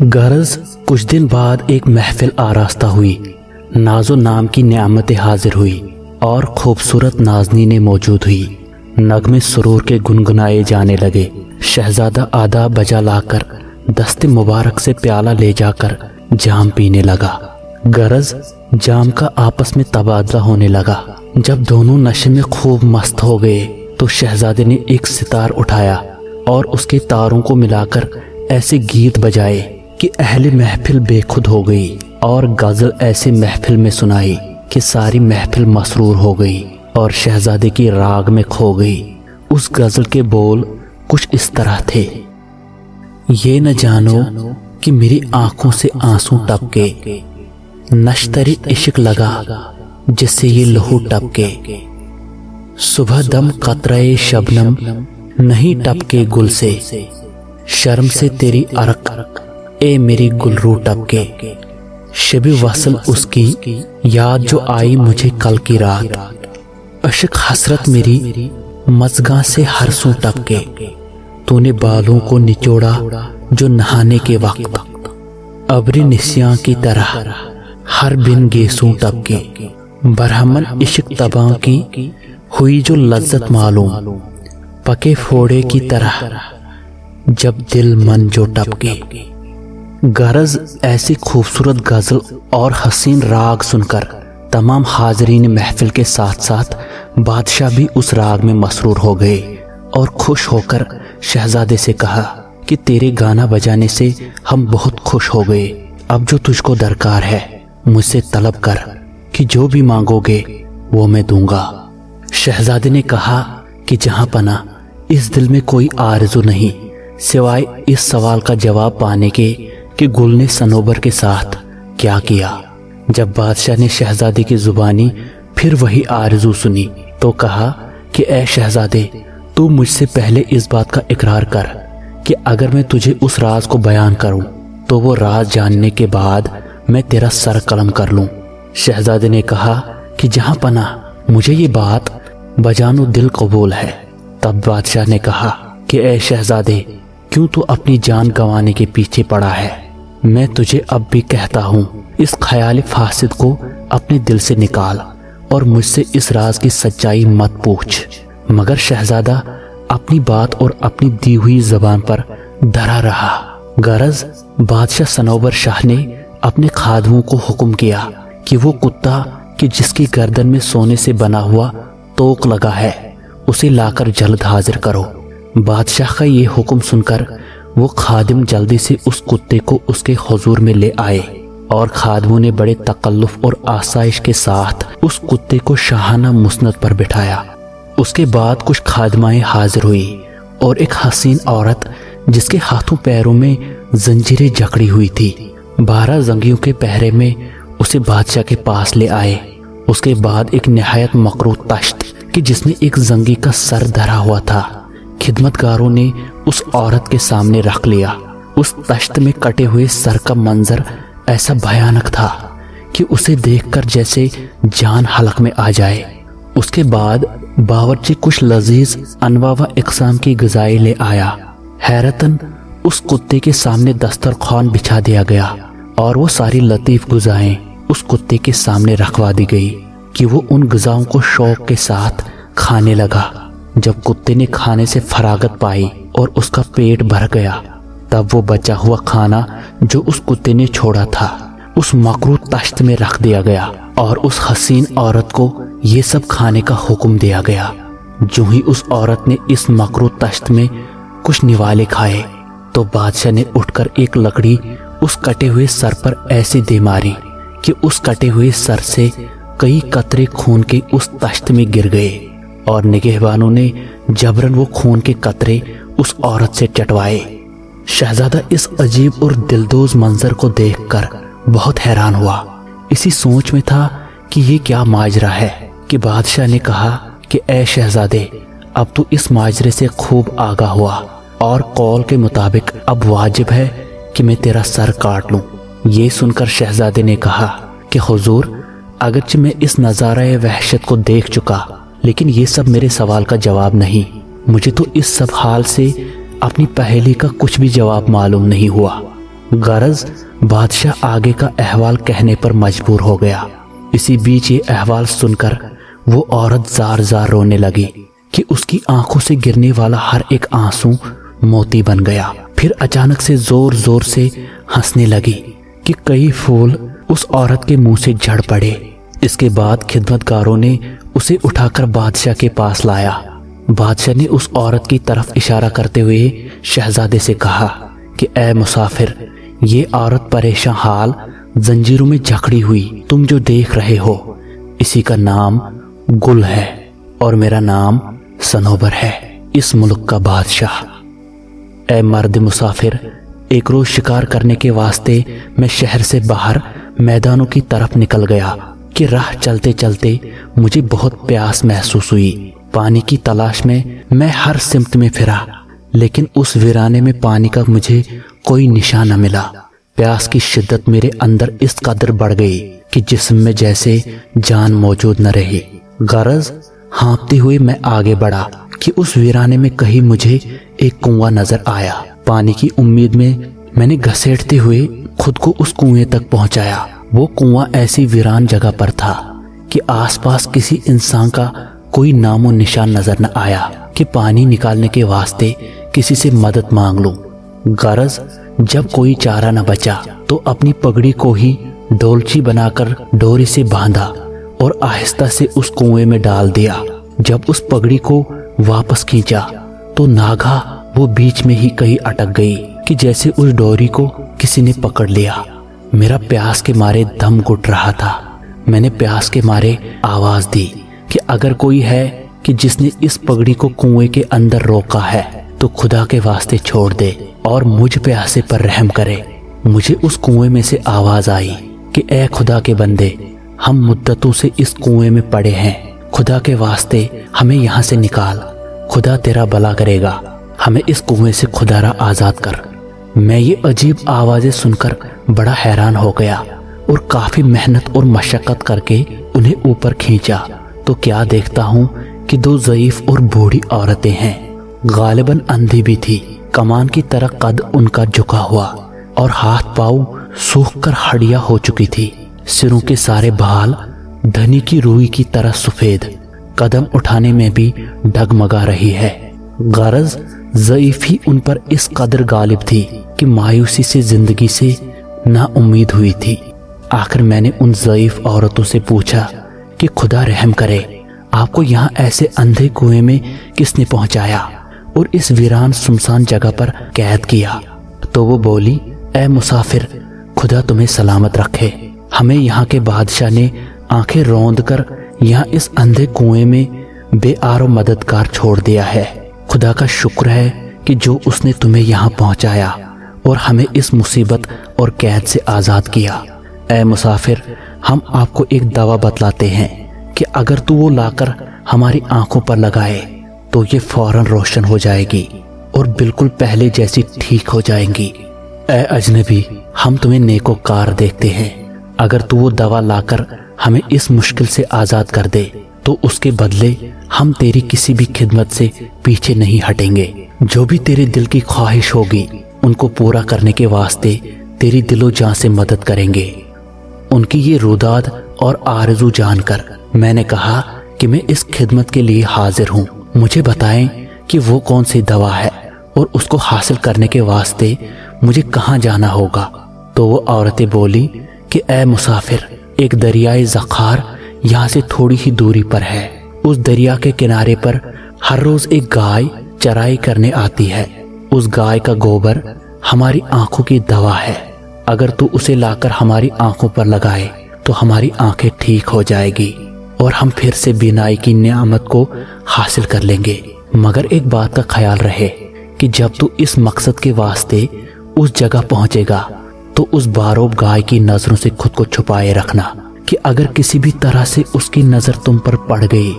غرض کچھ دن بعد ایک محفل آراستہ ہوئی، ناز و نام کی نعمتیں حاضر ہوئی اور خوبصورت نازنینیں موجود ہوئی۔ نغمے سرور کے گنگنائے جانے لگے۔ شہزادہ آداب بجا لا کر دست مبارک سے پیالہ لے جا کر جام پینے لگا۔ غرض جام کا آپس میں تبادلہ ہونے لگا۔ جب دونوں نشے میں خوب مست ہو گئے تو شہزادے نے ایک ستار اٹھایا اور اس کے تاروں کو ملا کر ایسے گیت بجائے کہ اہل محفل بے خود ہو گئی، اور غزل ایسے محفل میں سنائی کہ ساری محفل مسرور ہو گئی اور شہزادے کی راگ میں کھو گئی۔ اس غزل کے بول کچھ اس طرح تھے: یہ نہ جانو کہ میری آنکھوں سے آنسو ٹپکے، نشتر عشق لگا جس سے یہ لہو ٹپکے، صبح دم قطرہ شبنم نہیں ٹپکے گل سے، شرم سے تیری عرق اے میری گلرو ٹپکے، شب وصل اس کی یاد جو آئی مجھے کل کی رات، عشق حسرت میری مژگاں سے ہر سو ٹپکے، تو نے بالوں کو نچوڑا جو نہانے کے وقت، ابر نسیاں کی طرح ہر بن گیسوں ٹپکے، برہمن عشق طبع کی ہوئی جو لذت معلوم، پکے پھوڑے کی طرح جب دل من جو ٹپکے۔ غرض ایسی خوبصورت غزل اور حسین راگ سن کر تمام حاضرین محفل کے ساتھ ساتھ بادشاہ بھی اس راگ میں مسرور ہو گئے اور خوش ہو کر شہزادے سے کہا کہ تیرے گانا بجانے سے ہم بہت خوش ہو گئے، اب جو تجھ کو درکار ہے مجھ سے طلب کر کہ جو بھی مانگو گے وہ میں دوں گا۔ شہزادے نے کہا کہ جہاں پناہ اس دل میں کوئی آرزو نہیں سوائے اس سوال کا جواب پانے کے کہ گل نے صنوبر کے ساتھ کیا کیا۔ جب بادشاہ نے شہزادے کی زبانی پھر وہی آرزو سنی تو کہا کہ اے شہزادے، تو مجھ سے پہلے اس بات کا اقرار کر کہ اگر میں تجھے اس راز کو بیان کروں تو وہ راز جاننے کے بعد میں تیرا سر قلم کر لوں۔ شہزادے نے کہا کہ جہاں پناہ مجھے یہ بات بجانو دل قبول ہے۔ تب بادشاہ نے کہا کہ اے شہزادے، کیوں تو اپنی جان گنوانے کے پیچھے پڑا ہے؟ میں تجھے اب بھی کہتا ہوں، اس خیال فاسد کو اپنے دل سے نکال اور مجھ سے اس راز کی سچائی مت پوچھ۔ مگر شہزادہ اپنی بات اور اپنی دی ہوئی زبان پر ڈرا رہا۔ غرض بادشاہ صنوبر شاہ نے اپنے خادموں کو حکم کیا کہ وہ کتا کہ جس کی گردن میں سونے سے بنا ہوا توق لگا ہے اسے لا کر جلد حاضر کرو۔ بادشاہ کا یہ حکم سن کر وہ خادم جلدی سے اس کتے کو اس کے حضور میں لے آئے، اور خادموں نے بڑے تکلف اور آسائش کے ساتھ اس کتے کو شاہانہ مسند پر بٹھایا۔ اس کے بعد کچھ خادمائیں حاضر ہوئی اور ایک حسین عورت جس کے ہاتھوں پیروں میں زنجیریں جکڑی ہوئی تھی 12 زنگیوں کے پہرے میں اسے بادشاہ کے پاس لے آئے۔ اس کے بعد ایک نہایت مکروہ تشت کہ جس میں ایک زنگی کا سر دھرا ہوا تھا خدمتگاروں نے اس عورت کے سامنے رکھ لیا۔ اس تشت میں کٹے ہوئے سر کا منظر ایسا بھیانک تھا کہ اسے دیکھ کر جیسے جان حلق میں آ جائے۔ اس کے بعد باورچی کچھ لذیذ انواع و اقسام کی غذائیں لے آیا۔ حیرتاً اس کتے کے سامنے دسترخوان بچھا دیا گیا اور وہ ساری لطیف غذائیں اس کتے کے سامنے رکھوا دی گئی کہ وہ ان غذاؤں کو شوق کے ساتھ کھانے لگا۔ جب کتے نے کھانے سے فراغت پائی اور اس کا پیٹ بھر گیا، تب وہ بچا ہوا کھانا جو اس کتے نے چھوڑا تھا اس مکروہ تشت میں رکھ دیا گیا، اور اس حسین عورت کو یہ سب کھانے کا حکم دیا گیا۔ جو ہی اس عورت نے اس مکروہ تشت میں کچھ نوالے کھائے تو بادشاہ نے اٹھ کر ایک لکڑی اس کٹے ہوئے سر پر ایسے دے ماری کہ اس کٹے ہوئے سر سے کئی قطرے خون کے اس تشت میں گر گئے، اور نگہبانوں نے جبراً وہ خون کے قطرے اس عورت سے چٹوائے۔ شہزادہ اس عجیب اور دلدوز منظر کو دیکھ کر بہت حیران ہوا۔ اسی سوچ میں تھا کہ یہ کیا ماجرا ہے کہ بادشاہ نے کہا کہ اے شہزادے، اب تو اس ماجرے سے خوب آگاہ ہوا، اور قول کے مطابق اب واجب ہے کہ میں تیرا سر کاٹ لوں۔ یہ سن کر شہزادے نے کہا کہ حضور، اگرچہ میں اس نظارہ وحشت کو دیکھ چکا لیکن یہ سب میرے سوال کا جواب نہیں۔ مجھے تو اس سب حال سے اپنی پہیلی کا کچھ بھی جواب معلوم نہیں ہوا۔ غرض بادشاہ آگے کا احوال کہنے پر مجبور ہو گیا۔ اسی بیچ یہ احوال سن کر وہ عورت زار زار رونے لگی کہ اس کی آنکھوں سے گرنے والا ہر ایک آنسو موتی بن گیا۔ پھر اچانک سے زور زور سے ہنسنے لگی کہ کئی پھول اس عورت کے منہ سے جھڑ پڑے۔ اس کے بعد خدمتگاروں نے اسے اٹھا کر بادشاہ کے پاس لایا۔ بادشاہ نے اس عورت کی طرف اشارہ کرتے ہوئے شہزادے سے کہا کہ اے مسافر، یہ عورت پریشان حال زنجیروں میں جکڑی ہوئی تم جو دیکھ رہے ہو، اسی کا نام گل ہے اور میرا نام صنوبر ہے، اس ملک کا بادشاہ۔ اے مرد مسافر، ایک روز شکار کرنے کے واسطے میں شہر سے باہر میدانوں کی طرف نکل گیا کہ راہ چلتے چلتے مجھے بہت پیاس محسوس ہوئی۔ پانی کی تلاش میں ہر سمت میں پھرا، لیکن اس ویرانے میں پانی کا مجھے کوئی نشان نہ ملا۔ پیاس کی شدت میرے اندر اس قدر بڑھ گئی کہ جسم میں جیسے جان موجود نہ رہی۔ غرض ہانپتے ہوئے میں آگے بڑھا کہ اس ویرانے میں کہیں مجھے ایک کنواں نظر آیا۔ پانی کی امید میں نے گھسیٹتے ہوئے خود کو اس کنویں تک پہنچایا۔ وہ کنواں ایسی ویران جگہ پر تھا کہ آس پاس کسی انسان کا کوئی نام و نشان نظر نہ آیا کہ پانی نکالنے کے واسطے کسی سے مدد مانگ لوں۔ غرض جب کوئی چارہ نہ بچا تو اپنی پگڑی کو ہی ڈولچی بنا کر ڈوری سے باندھا اور آہستہ سے اس کنویں میں ڈال دیا۔ جب اس پگڑی کو واپس کھینچا تو ناگہا وہ بیچ میں ہی کہیں اٹک گئی کہ جیسے اس ڈوری کو کسی نے پکڑ لیا۔ میرا پیاس کے مارے دم گھٹ رہا تھا۔ میں نے پیاس کے مارے آواز دی کہ اگر کوئی ہے کہ جس نے اس پگڑی کو کنویں کے اندر روکا ہے تو خدا کے واسطے چھوڑ دے اور مجھ پیاسے پر رحم کرے۔ مجھے اس کنویں میں سے آواز آئی کہ اے خدا کے بندے، ہم مدتوں سے اس کنویں میں پڑے ہیں، خدا کے واسطے ہمیں یہاں سے نکال، خدا تیرا بھلا کرے گا، ہمیں اس کنویں سے خدا را آزاد کر۔ میں یہ عجیب آوازیں سن کر بڑا حیران ہو گیا اور کافی محنت اور مشقت کر کے انہیں اوپر کھینچا تو کیا دیکھتا ہوں کہ دو ضعیف اور بوڑھی عورتیں ہیں، غالباً اندھی بھی تھی۔ کمان کی طرح قد ان کا جھکا ہوا اور ہاتھ پاؤں سوکھ کر ہڈیاں ہو چکی تھی۔ سروں کے سارے بال دھنی کی روئی کی طرح سفید، قدم اٹھانے میں بھی ڈگمگا رہی ہے۔ غرض ضعیفی ان پر اس قدر غالب تھی کہ مایوسی سے زندگی سے نا امید ہوئی تھی۔ آخر میں نے ان ضعیف عورتوں سے پوچھا کہ خدا رحم کرے، آپ کو یہاں ایسے اندھے کنویں میں کس نے پہنچایا اور اس ویران سنسان جگہ پر قید کیا؟ تو وہ بولی، اے مسافر، خدا تمہیں سلامت رکھے، ہمیں یہاں کے بادشاہ نے آنکھیں روند کر یہاں اس اندھے کنویں میں بے آر و مددگار چھوڑ دیا ہے۔ خدا کا شکر ہے کہ جو اس نے تمہیں یہاں پہنچایا اور ہمیں اس مصیبت اور قید سے آزاد کیا۔ اے مسافر، ہم آپ کو ایک دوا بتلاتے ہیں کہ اگر تو وہ لا کر ہماری آنکھوں پر لگائے تو یہ فوراً روشن ہو جائے گی اور بالکل پہلے جیسی ٹھیک ہو جائیں گی۔ اے اجنبی، ہم تمہیں نیکوکار دیکھتے ہیں، اگر تو وہ دوا لا کر ہمیں اس مشکل سے آزاد کر دے تو اس کے بدلے ہم تیری کسی بھی خدمت سے پیچھے نہیں ہٹیں گے۔ جو بھی تیرے دل کی خواہش ہوگی ان کو پورا کرنے کے واسطے تیری دل و جان سے مدد کریں گے۔ ان کی یہ روداد اور آرزو جان کر میں نے کہا کہ میں اس خدمت کے لیے حاضر ہوں، مجھے بتائیں کہ وہ کون سی دوا ہے اور اس کو حاصل کرنے کے واسطے مجھے کہاں جانا ہوگا۔ تو وہ عورتیں بولی کہ اے مسافر، ایک دریائے زخار یہاں سے تھوڑی ہی دوری پر ہے، اس دریا کے کنارے پر ہر روز ایک گائے چرائی کرنے آتی ہے، اس گائے کا گوبر ہماری آنکھوں کی دوا ہے، اگر تو اسے لا کر ہماری آنکھوں پر لگائے تو ہماری آنکھیں ٹھیک ہو جائے گی اور ہم پھر سے بینائی کی نعمت کو حاصل کر لیں گے۔ مگر ایک بات کا خیال رہے کہ جب تو اس مقصد کے واسطے اس جگہ پہنچے گا تو اس باروب گائے کی نظروں سے خود کو چھپائے رکھنا کہ اگر کسی بھی طرح سے اس کی نظر تم پر پڑ گئی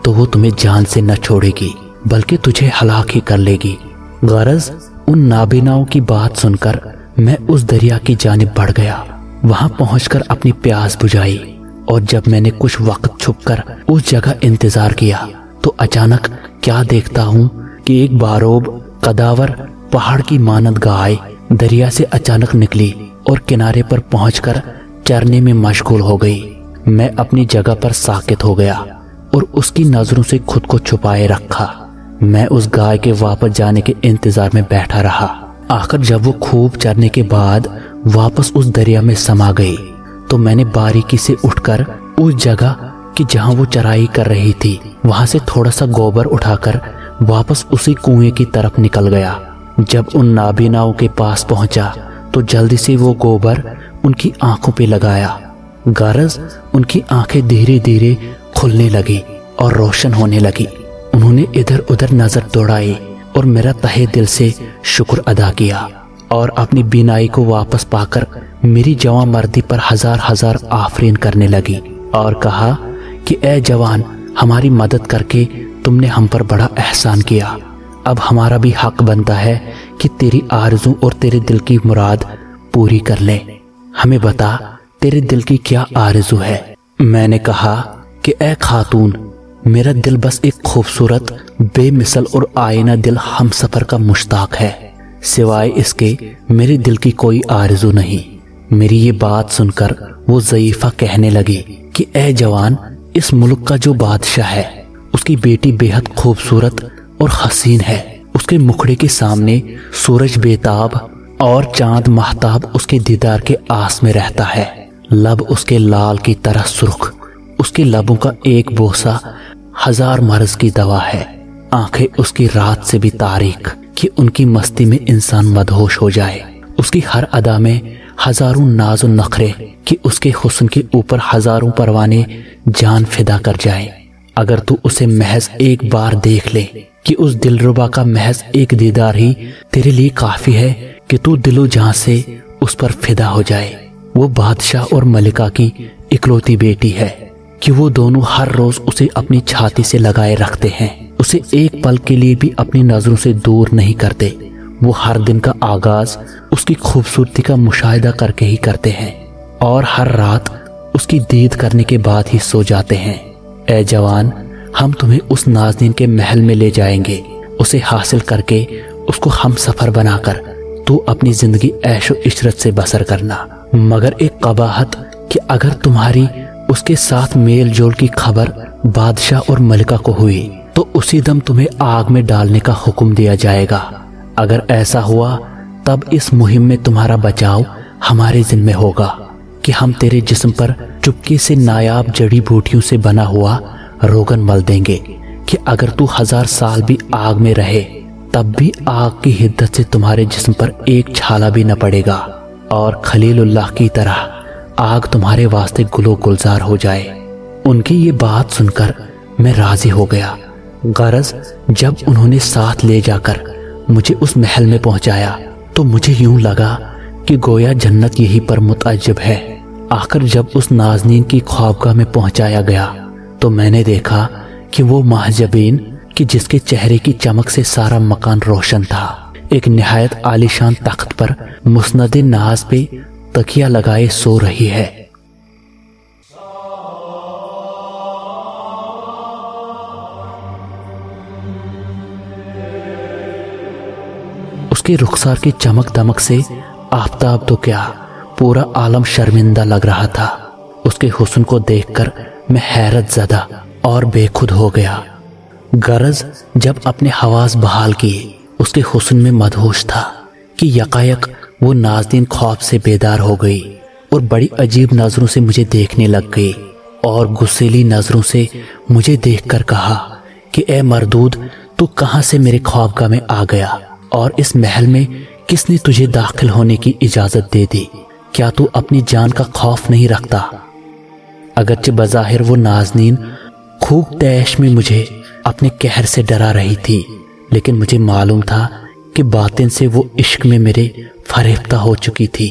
تو وہ تمہیں جان سے نہ چھوڑے گی بلکہ تجھے ہلاک ہی کر لے گی۔ غرض ان نابیناؤں کی بات سن کر میں اس دریا کی جانب بڑھ گیا، وہاں پہنچ کر اپنی پیاس بجھائی، اور جب میں نے کچھ وقت چھپ کر اس جگہ انتظار کیا تو اچانک کیا دیکھتا ہوں کہ ایک باروب قداور پہاڑ کی مانند گائے دریا سے اچانک نکلی اور کنارے پر پہنچ کر چرنے میں مشغول ہو گئی۔ میں اپنی جگہ پر ساکت ہو گیا اور اس کی نظروں سے خود کو چھپائے رکھا۔ میں اس گائے کے واپس جانے کے انتظار میں بیٹھا رہا۔ آخر جب وہ خوب چرنے کے بعد واپس اس دریا میں سما گئی تو میں نے باریکی سے اٹھ کر اس جگہ کہ جہاں وہ چرائی کر رہی تھی وہاں سے تھوڑا سا گوبر اٹھا کر واپس اسی کنویں کی طرف نکل گیا۔ جب ان نابیناؤں کے پاس پہنچا تو جلدی سے وہ گوبر ان کی آنکھوں پہ لگایا۔ غرض ان کی آنکھیں دھیرے دھیرے کھلنے لگی اور روشن ہونے لگی۔ انہوں نے ادھر ادھر نظر دوڑائی اور میرا تہہ دل سے شکر ادا کیا اور اپنی بینائی کو واپس پا کر میری جوان مردی پر ہزار ہزار آفرین کرنے لگی اور کہا کہ اے جوان، ہماری مدد کر کے تم نے ہم پر بڑا احسان کیا۔ اب ہمارا بھی حق بنتا ہے کہ تیری آرزو اور تیرے دل کی مراد پوری کر لیں۔ ہمیں بتا تیرے دل کی کیا آرزو ہے؟ میں نے کہا کہ اے خاتون، میرا دل بس ایک خوبصورت بے مثل اور آئینہ دل ہم سفر کا مشتاق ہے، سوائے اس کے میرے دل کی کوئی آرزو نہیں۔ میری یہ بات سن کر وہ ضعیفہ کہنے لگی کہ اے جوان، اس ملک کا جو بادشاہ ہے اس کی بیٹی بے حد خوبصورت اور حسین ہے۔ اس کے مکھڑے کے سامنے سورج بیتاب اور چاند ماہتاب اس کے دیدار کے آس میں رہتا ہے۔ لب اس کے لال کی طرح سرخ، اس کے لبوں کا ایک بوسہ ہزار مرض کی دوا ہے۔ آنکھیں اس کی رات سے بھی تاریک کہ ان کی مستی میں انسان مدہوش ہو جائے۔ اس کی ہر ادا میں ہزاروں ناز و نخرے کہ اس کے حسن کے اوپر ہزاروں پروانے جان فدا کر جائیں۔ اگر تو اسے محض ایک بار دیکھ لے کہ اس دلربا کا محض ایک دیدار ہی تیرے لیے کافی ہے کہ تو دل و جان سے اس پر فدا ہو جائے۔ وہ بادشاہ اور ملکہ کی اکلوتی بیٹی ہے کہ وہ دونوں ہر روز اسے اپنی چھاتی سے لگائے رکھتے ہیں، اسے ایک پل کے لیے بھی اپنی نظروں سے دور نہیں کرتے۔ وہ ہر دن کا آغاز اس کی خوبصورتی کا مشاہدہ کر کے ہی کرتے ہیں اور ہر رات اس کی دید کرنے کے بعد ہی سو جاتے ہیں۔ اے جوان، ہم تمہیں اس نازنین کے محل میں لے جائیں گے۔ اسے حاصل کر کے اس کو ہم سفر بنا کر تو اپنی زندگی عیش و عشرت سے بسر کرنا، مگر ایک قباحت کہ اگر تمہاری اس کے ساتھ میل جول کی خبر بادشاہ اور ملکہ کو ہوئی تو اسی دم تمہیں آگ میں ڈالنے کا حکم دیا جائے گا۔ اگر ایسا ہوا تب اس مہم میں تمہارا بچاؤ ہمارے ذمہ ہوگا کہ ہم تیرے جسم پر چپکے سے نایاب جڑی بوٹیوں سے بنا ہوا روغن مل دیں گے کہ اگر تو 1000 سال بھی آگ میں رہے تب بھی آگ کی حدت سے تمہارے جسم پر ایک چھالا بھی نہ پڑے گا اور خلیل اللہ کی طرح آگ تمہارے واسطے گلو گلزار ہو جائے۔ ان کی یہ بات سن کر میں راضی ہو گیا۔ غرض جب انہوں نے ساتھ لے جا کر مجھے اس محل میں پہنچایا تو مجھے یوں لگا کہ گویا جنت یہی پر متعجب ہے۔ آخر جب اس نازنین کی خوابگاہ میں پہنچایا گیا تو میں نے دیکھا کہ وہ محجبین کہ جس کے چہرے کی چمک سے سارا مکان روشن تھا، ایک نہایت عالیشان تخت پر مسند ناز پہ تکیہ لگائے سو رہی ہے۔ اس کے رخسار کی چمک دمک سے آفتاب تو کیا پورا عالم شرمندہ لگ رہا تھا۔ اس کے حسن کو دیکھ کر میں حیرت زدہ اور بے خود ہو گیا۔ غرض جب اپنے حواس بحال کیے اس کے حسن میں مدہوش تھا کہ یکایک وہ نازنین خواب سے بیدار ہو گئی اور بڑی عجیب نظروں سے مجھے دیکھنے لگ گئی اور غصیلی نظروں سے مجھے دیکھ کر کہا کہ اے مردود، تو کہاں سے میرے خوابگاہ میں آ گیا اور اس محل میں کس نے تجھے داخل ہونے کی اجازت دے دی؟ کیا تو اپنی جان کا خوف نہیں رکھتا؟ اگرچہ بظاہر وہ نازنین خوب تیش میں مجھے اپنے قہر سے ڈرا رہی تھی، لیکن مجھے معلوم تھا کہ باطن سے وہ عشق میں میرے فریفتہ ہو چکی تھی۔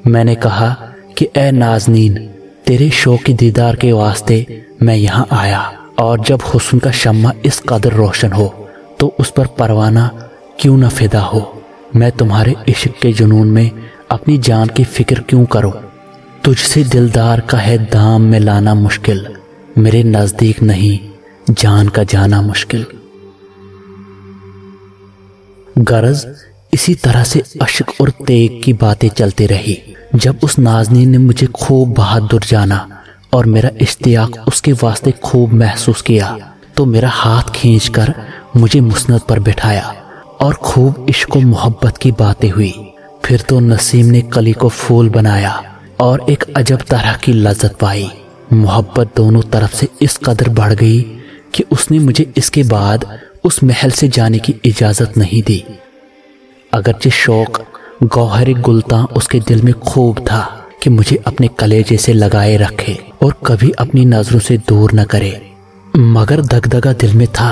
میں نے کہا کہ اے نازنین، تیرے شوق دیدار کے واسطے میں یہاں آیا، اور جب حسن کا شمع اس قدر روشن ہو تو اس پر پروانہ کیوں نہ فدا ہو؟ میں تمہارے عشق کے جنون میں اپنی جان کی فکر کیوں کروں؟ تجھ سے دلدار کا ہے دام میں لانا مشکل، میرے نزدیک نہیں جان کا جانا مشکل۔ غرض इसी तरह से अश्क और तेग की बातें चलती रही। जब उस नाज़नीन ने मुझे खूब बहादुर जाना और मेरा इश्तियाक उसके वास्ते खूब महसूस किया तो मेरा हाथ खींचकर मुझे मुस्नद पर बिठाया और खूब इश्क व मोहब्बत की बातें हुई। फिर तो नसीम ने कली को फूल बनाया और एक अजब तरह की लज्जत पाई। मोहब्बत दोनों तरफ से इस कदर बढ़ गई कि उसने मुझे इसके बाद उस महल से जाने की इजाज़त नहीं दी। अगरचे शौक गौहर गुलतां उसके दिल में खूब था कि मुझे अपने कलेजे से लगाए रखे और कभी अपनी नज़रों से दूर न करे, मगर दगदगा दिल में था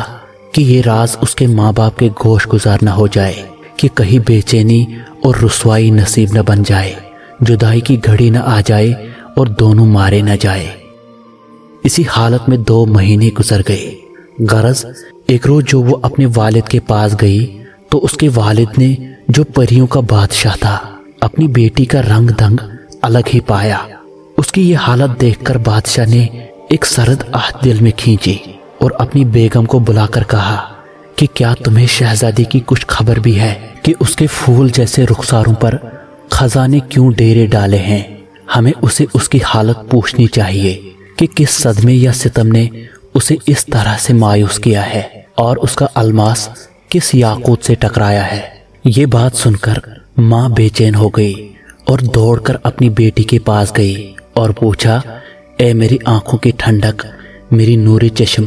कि ये राज उसके माँ बाप के गोश गुजार न हो जाए, कि कहीं बेचैनी और रुसवाई नसीब न बन जाए, जुदाई की घड़ी न आ जाए और दोनों मारे न जाए। इसी हालत में 2 महीने गुजर गए। गरज एक रोज जो वो अपने वालिद के पास गई तो उसके वालिद ने, जो परियों का बादशाह था, अपनी बेटी का रंग दंग अलग ही पाया। उसकी ये हालत देखकर बादशाह ने एक सरद आहट दिल में खींची और अपनी बेगम को बुलाकर कहा कि क्या तुम्हें शहजादी की कुछ खबर भी है कि उसके फूल जैसे रुखसारों पर खजाने क्यों डेरे डाले हैं? हमें उसे उसकी हालत पूछनी चाहिए कि किस सदमे या सितम ने उसे इस तरह से मायूस किया है और उसका अलमास किस याकूत से टकराया है। ये बात सुनकर माँ बेचैन हो गई और दौड़कर अपनी बेटी के पास गई और पूछा, ए मेरी आंखों की ठंडक, मेरी नूरे चश्म,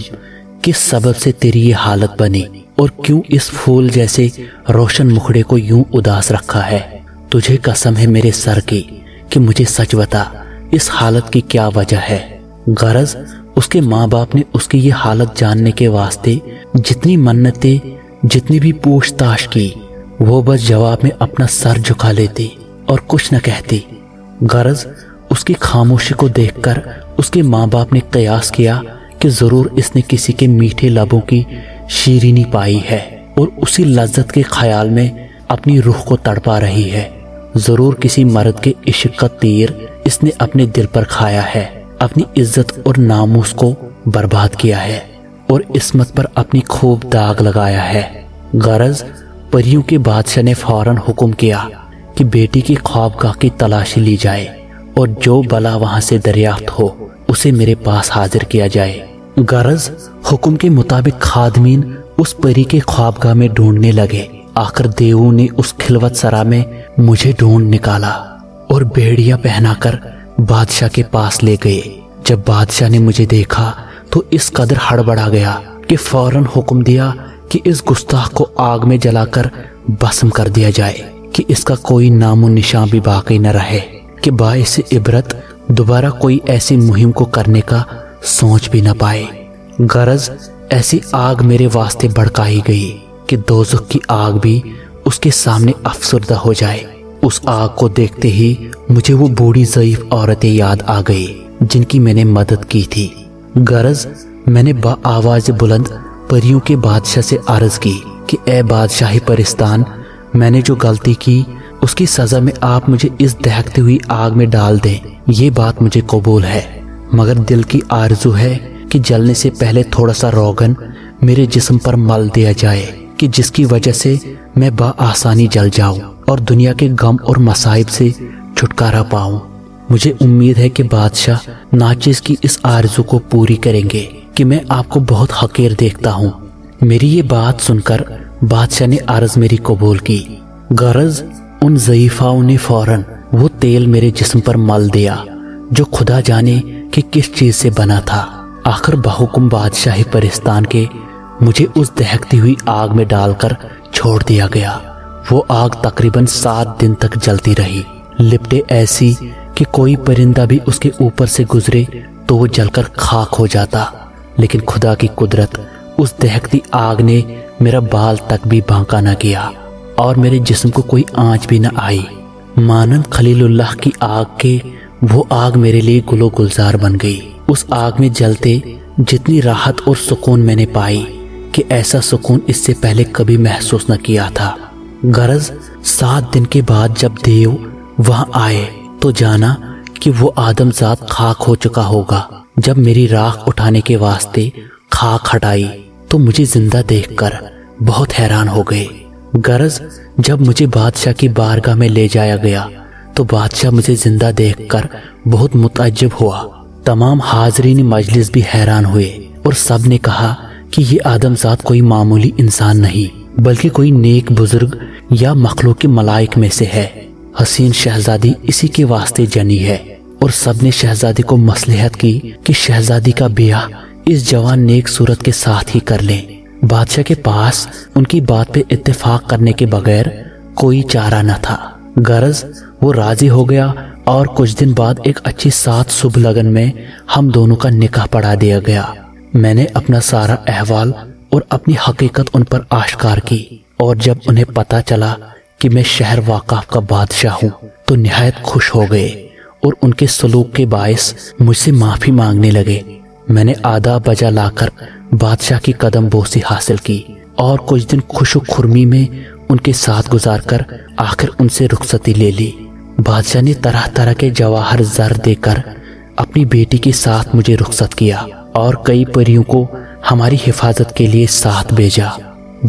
किस सबब से तेरी ये हालत बनी और क्यों इस फूल जैसे रोशन मुखड़े को यूं उदास रखा है? तुझे कसम है मेरे सर की कि मुझे सच बता, इस हालत की क्या वजह है? गरज उसके माँ बाप ने उसकी ये हालत जानने के वास्ते जितनी मन्नतें, जितनी भी पूछताछ की, वो बस जवाब में अपना सर झुका लेती और कुछ न कहती। गरज उसकी खामोशी को देखकर उसके माँ बाप ने कयास किया कि जरूर इसने किसी के मीठे लबों की शीरीनी पाई है और उसी लज्जत के ख्याल में अपनी रूह को तड़पा रही है। जरूर किसी मर्द के इश्क का तीर इसने अपने दिल पर खाया है, अपनी इज्जत और नामूस को बर्बाद किया है और इस्मत पर अपनी खूब दाग लगाया है। गरज परियों के बादशाह ने फौरन हुक्म किया कि बेटी की ख्वाबगाह की तलाशी ली जाए और जो बला वहां से दरियाफ्त हो उसे मेरे पास हाजिर किया जाए। गरज हुक्म के मुताबिक खादमीन उस परी के ख्वाबगाह में ढूंढने लगे। आखिर देवों ने उस खिलवत सरा में मुझे ढूंढ निकाला और बेड़िया पहनाकर बादशाह के पास ले गए। जब बादशाह ने मुझे देखा तो इस कदर हड़बड़ा गया कि फौरन हुक्म दिया कि इस गुस्ताख को आग में जलाकर भस्म कर दिया जाए, कि इसका कोई नामो निशान भी बाकी न रहे, कि बाइस इबरत दोबारा कोई ऐसी मुहिम को करने का सोच भी न पाए। गरज ऐसी आग मेरे वास्ते भड़काई गई कि दोज़ख की आग भी उसके सामने अफसरदा हो जाए। उस आग को देखते ही मुझे वो बूढ़ी ज़ईफ औरतें याद आ गई जिनकी मैंने मदद की थी। गरज मैंने आवाज बुलंद परियों के बादशाह से अर्ज की कि ए बादशाही परिस्तान, मैंने जो गलती की उसकी सजा में आप मुझे इस दहकती हुई आग में डाल दें। ये बात मुझे कबूल है, मगर दिल की आरजू है कि जलने से पहले थोड़ा सा रोगन मेरे जिस्म पर मल दिया जाए, कि जिसकी वजह से मैं आसानी जल जाऊं और दुनिया के गम और मसाइब से छुटकारा पाऊं। मुझे उम्मीद है कि बादशाह नाचिस की इस आरजू को पूरी करेंगे कि मैं आपको बहुत हकीर देखता हूँ। मेरी ये बात सुनकर बादशाह ने अर्ज मेरी कबूल की। गरज उन ज़ईफ़ाओं ने फौरन वो तेल मेरे जिस्म पर मल दिया जो खुदा जाने कि किस चीज से बना था। आखिर बहुकुम बादशाही परिस्तान के मुझे उस दहकती हुई आग में डालकर छोड़ दिया गया। वो आग तकरीबन 7 दिन तक जलती रही, लिपटे ऐसी कि कोई परिंदा भी उसके ऊपर से गुजरे तो वो जलकर खाक हो जाता। लेकिन खुदा की कुदरत, उस दहकती आग ने मेरा बाल तक भी बांका न किया और मेरे जिस्म को कोई आंच भी न आई। मानन खलीलुल्लाह की आग के वो आग मेरे लिए गुलो गुलजार बन गई। उस आग में जलते जितनी राहत और सुकून मैंने पाई कि ऐसा सुकून इससे पहले कभी महसूस न किया था। गरज 7 दिन के बाद जब देव वहां आए तो जाना कि वो आदमजात खाक हो चुका होगा। जब मेरी राख उठाने के वास्ते खाक हटाई तो मुझे जिंदा देखकर बहुत हैरान हो गए। غرض جب مجھے بادشاہ کی بارگاہ میں لے جایا گیا تو بادشاہ مجھے زندہ دیکھ کر بہت متعجب ہوا۔ تمام حاضرین مجلس بھی حیران ہوئے اور سب نے کہا کہ یہ آدم ذات کوئی معمولی انسان نہیں بلکہ کوئی نیک بزرگ یا مخلوق کے ملائک میں سے ہے۔ حسین شہزادی اسی کے واسطے جنی ہے۔ اور سب نے شہزادی کو مصلحت کی کہ شہزادی کا بیاہ اس جوان نیک صورت کے ساتھ ہی کر لیں۔ بادشاہ کے پاس ان کی بات پہ اتفاق کرنے کے بغیر کوئی چارہ نہ تھا۔ غرض وہ راضی ہو گیا اور کچھ دن بعد ایک اچھی سات صبح لگن میں ہم دونوں کا نکاح پڑھا دیا گیا۔ میں نے اپنا سارا احوال اور اپنی حقیقت ان پر آشکار کی، اور جب انہیں پتا چلا کہ میں شہر واقف کا بادشاہ ہوں تو نہایت خوش ہو گئے اور ان کے سلوک کے باعث مجھ سے معافی مانگنے لگے۔ میں نے آداب بجا لا کر بادشاہ کی قدم بوسی حاصل کی اور کچھ دن خوش و خرمی میں ان کے ساتھ گزار کر آخر ان سے رخصتی لے لی۔ بادشاہ نے طرح طرح کے جواہر زر دے کر اپنی بیٹی کے ساتھ مجھے رخصت کیا اور کئی پریوں کو ہماری حفاظت کے لیے ساتھ بھیجا۔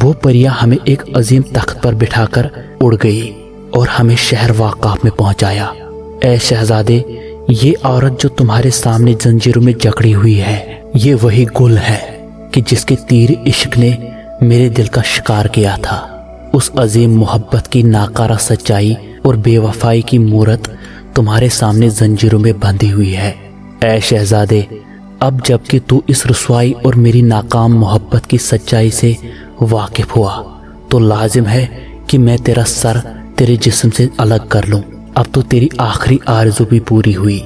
وہ پریاں ہمیں ایک عظیم تخت پر بٹھا کر اڑ گئی اور ہمیں شہر واقف میں پہنچایا۔ اے شہزادے، یہ عورت جو تمہارے سامنے زنجیروں میں جکڑی ہوئی ہے، یہ وہی گل ہے کہ جس کے تیر عشق نے میرے دل کا شکار کیا تھا۔ اس عظیم محبت کی ناکارہ سچائی اور بے وفائی کی مورت تمہارے سامنے زنجیروں میں بندھی ہوئی ہے۔ اے شہزادے، اب جب کہ تو اس رسوائی اور میری ناکام محبت کی سچائی سے واقف ہوا تو لازم ہے کہ میں تیرا سر تیرے جسم سے الگ کر لوں۔ اب تو تیری آخری آرزو بھی پوری ہوئی۔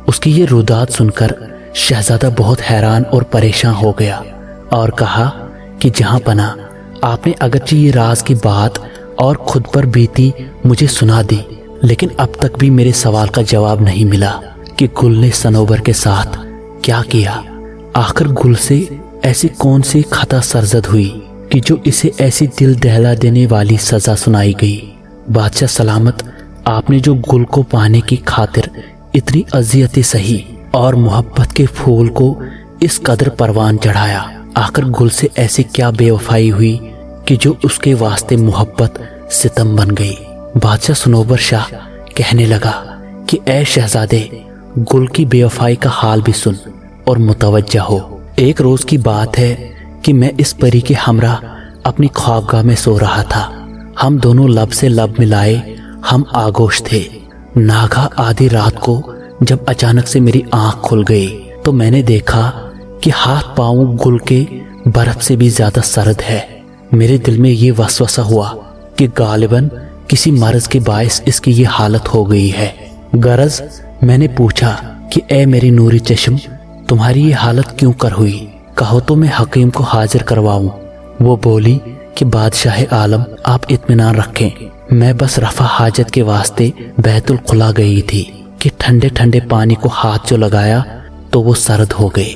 اس کی یہ رودات سن کر شہزادہ بہت حیران اور پریشان ہو گیا اور کہا کہ جہاں پناہ، آپ نے اگرچہ یہ راز کی بات اور خود پر بیتی مجھے سنا دی، لیکن اب تک بھی میرے سوال کا جواب نہیں ملا کہ گل نے صنوبر کے ساتھ کیا کیا۔ آخر گل سے ایسی کون سی خطا سرزد ہوئی کہ جو اسے ایسی دل دہلا دینے والی سزا سنائی گئی۔ بادشاہ سلامت، آپ نے جو گل کو پانے کی خاطر اتنی اذیتیں سہی اور محبت کے پھول کو اس قدر پروان چڑھایا، آخر گل سے ایسی کیا بے وفائی ہوئی کہ جو اس کے واسطے محبت ستم بن گئی۔ بادشاہ صنوبر شاہ کہنے لگا کہ اے شہزادے، گل کی بے وفائی کا حال بھی سن اور متوجہ ہو۔ ایک روز کی بات ہے کہ میں اس پری کے ہمراہ اپنی خوابگاہ میں سو رہا تھا۔ ہم دونوں لب سے لب ملائے ہم آگوش تھے۔ ناگہاں آدھی رات کو جب اچانک سے میری آنکھ کھل گئی تو میں نے دیکھا کہ ہاتھ پاؤں گل کے برف سے بھی زیادہ سرد ہے۔ میرے دل میں یہ وسوسہ ہوا کہ غالباً کسی مرض کے باعث اس کی یہ حالت ہو گئی ہے۔ غرض میں نے پوچھا کہ اے میری نوری چشم، تمہاری یہ حالت کیوں کر ہوئی؟ کہو تو میں حکیم کو حاضر کرواؤں۔ وہ بولی کہ بادشاہ عالم، آپ اطمینان رکھیں، میں بس رفع حاجت کے واسطے بیت الخلا گئی تھی کہ ٹھنڈے ٹھنڈے پانی کو ہاتھ جو لگایا تو وہ سرد ہو گئے۔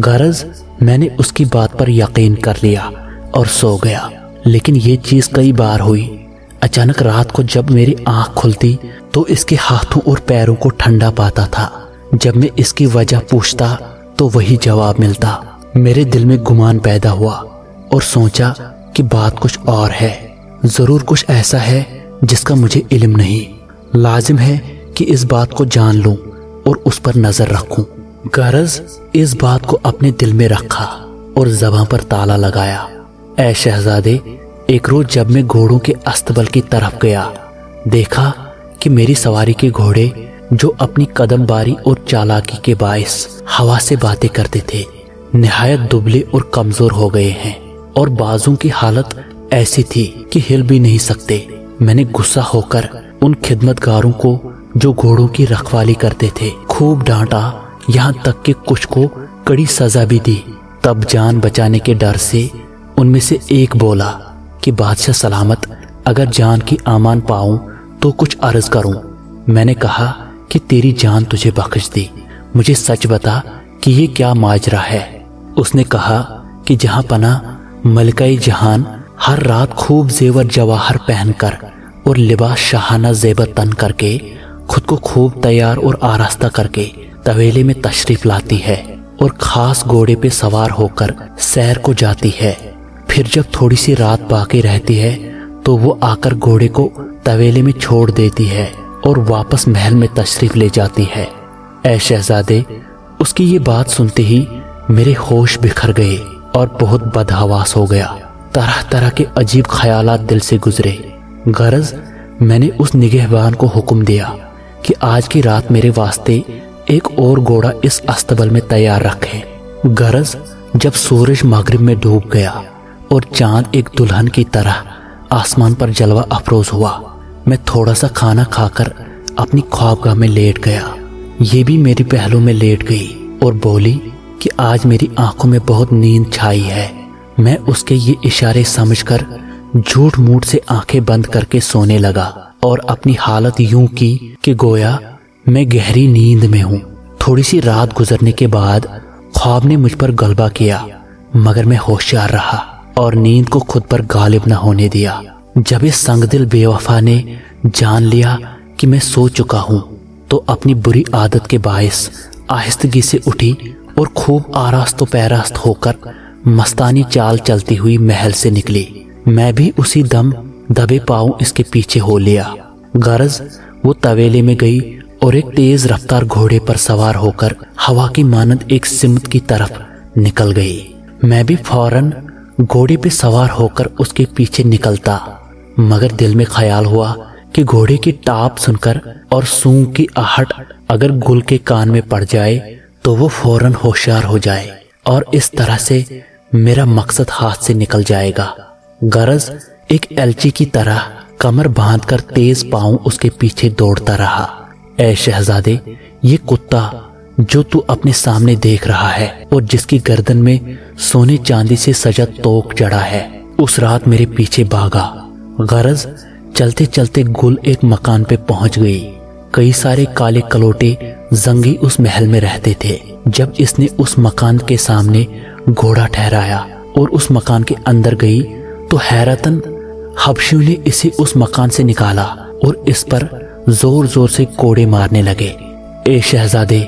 غرض میں نے اس کی بات پر یقین کر لیا اور سو گیا۔ لیکن یہ چیز کئی بار ہوئی۔ اچانک رات کو جب میری آنکھ کھلتی تو اس کے ہاتھوں اور پیروں کو ٹھنڈا پاتا تھا۔ جب میں اس کی وجہ پوچھتا تو وہی جواب ملتا۔ میرے دل میں گمان پیدا ہوا اور سوچا کہ بات کچھ اور ہے، ضرور کچھ ایسا ہے جس کا مجھے علم نہیں۔ لازم ہے کہ اس بات کو جان لوں اور اس پر نظر رکھوں۔ غرض اس بات کو اپنے دل میں رکھا اور زباں پر تالا لگایا۔ اے شہزادے، ایک روز جب میں گھوڑوں کے استبل کی طرف گیا، دیکھا کہ میری سواری کے گھوڑے جو اپنی قدم باری اور چالاکی کے باعث ہوا سے باتیں کرتے تھے، نہایت دبلے اور کمزور ہو گئے ہیں اور بازوں کی حالت ایسی تھی کہ ہل بھی نہیں سکتے۔ میں نے غصہ ہو کر ان خدمتگاروں کو جو گھوڑوں کی رکھوالی کرتے تھے خوب ڈانٹا، یہاں تک کہ کچھ کو کڑی سزا بھی دی۔ تب جان بچانے کے ڈر سے ان میں سے ایک بولا کہ بادشاہ سلامت، اگر جان کی امان پاؤں تو کچھ عرض کروں۔ میں نے کہا کہ تیری جان تجھے بخش دی، مجھے سچ بتا کہ یہ کیا ماجرا ہے۔ اس نے کہا کہ جہاں پناہ، ملکہ جہان ہر رات خوب زیور جواہر پہن کر اور لباس شاہانہ زیبت تن کر کے خود کو خوب تیار اور آراستہ کر کے طویلے میں تشریف لاتی ہے اور خاص گھوڑے پہ سوار ہو کر سیر کو جاتی ہے۔ پھر جب تھوڑی سی رات باقی رہتی ہے तो वो आकर घोड़े को तवेले में छोड़ देती है और वापस महल में तशरीफ ले जाती है। ऐ शहजादे, उसकी ये बात सुनते ही मेरे होश बिखर गए और बहुत बदहवास हो गया। तरह तरह के अजीब ख्यालात दिल से गुजरे। गरज मैंने उस निगहबान को हुक्म दिया कि आज की रात मेरे वास्ते एक और घोड़ा इस अस्तबल में तैयार रखे। गरज जब सूरज मगरिब में डूब गया और चांद एक दुल्हन की तरह आसमान पर जलवा अफरोज हुआ, मैं थोड़ा सा खाना खाकर अपनी ख्वाबगाह में लेट गया। ये भी मेरी पहलू में लेट गई और बोली कि आज मेरी आंखों में बहुत नींद छाई है। मैं उसके ये इशारे समझकर झूठ मूठ से आंखें बंद करके सोने लगा और अपनी हालत यूं की कि गोया मैं गहरी नींद में हूँ। थोड़ी सी रात गुजरने के बाद ख्वाब ने मुझ पर गलबा किया, मगर मैं होशियार रहा और नींद को खुद पर गालिब न होने दिया। जब इस संगदिल बेवफा ने जान लिया कि मैं सो चुका हूँ तो अपनी बुरी आदत के बायस आहिस्तगी से उठी और खूब आरास्त पैरास्त होकर मस्तानी चाल चलती हुई महल से निकली। मैं भी उसी दम दबे पाँव इसके पीछे हो लिया। गरज वो तवेले में गई और एक तेज रफ्तार घोड़े पर सवार होकर हवा की मानंद एक सिमत की तरफ निकल गई। मैं भी फौरन घोड़े पे सवार होकर उसके पीछे निकलता, मगर दिल में ख्याल हुआ कि घोड़े की टाप सुनकर और सूंघ की आहट अगर गुल के कान में पड़ जाए तो वो फौरन होशियार हो जाए और इस तरह से मेरा मकसद हाथ से निकल जाएगा। गरज एक एलची की तरह कमर बांधकर तेज पांव उसके पीछे दौड़ता रहा। ऐ शहजादे, ये कुत्ता जो तू अपने सामने देख रहा है और जिसकी गर्दन में सोने चांदी से सजा तोक जड़ा है, उस रात मेरे पीछे भागा। गरज चलते चलते गुल एक मकान पे पहुंच गई। कई सारे काले कलोटे जंगी उस महल में रहते थे। जब इसने उस मकान के सामने घोड़ा ठहराया और उस मकान के अंदर गई तो हैरतन हबशियों ने इसे उस मकान से निकाला और इस पर जोर जोर से कोड़े मारने लगे। ए शहजादे,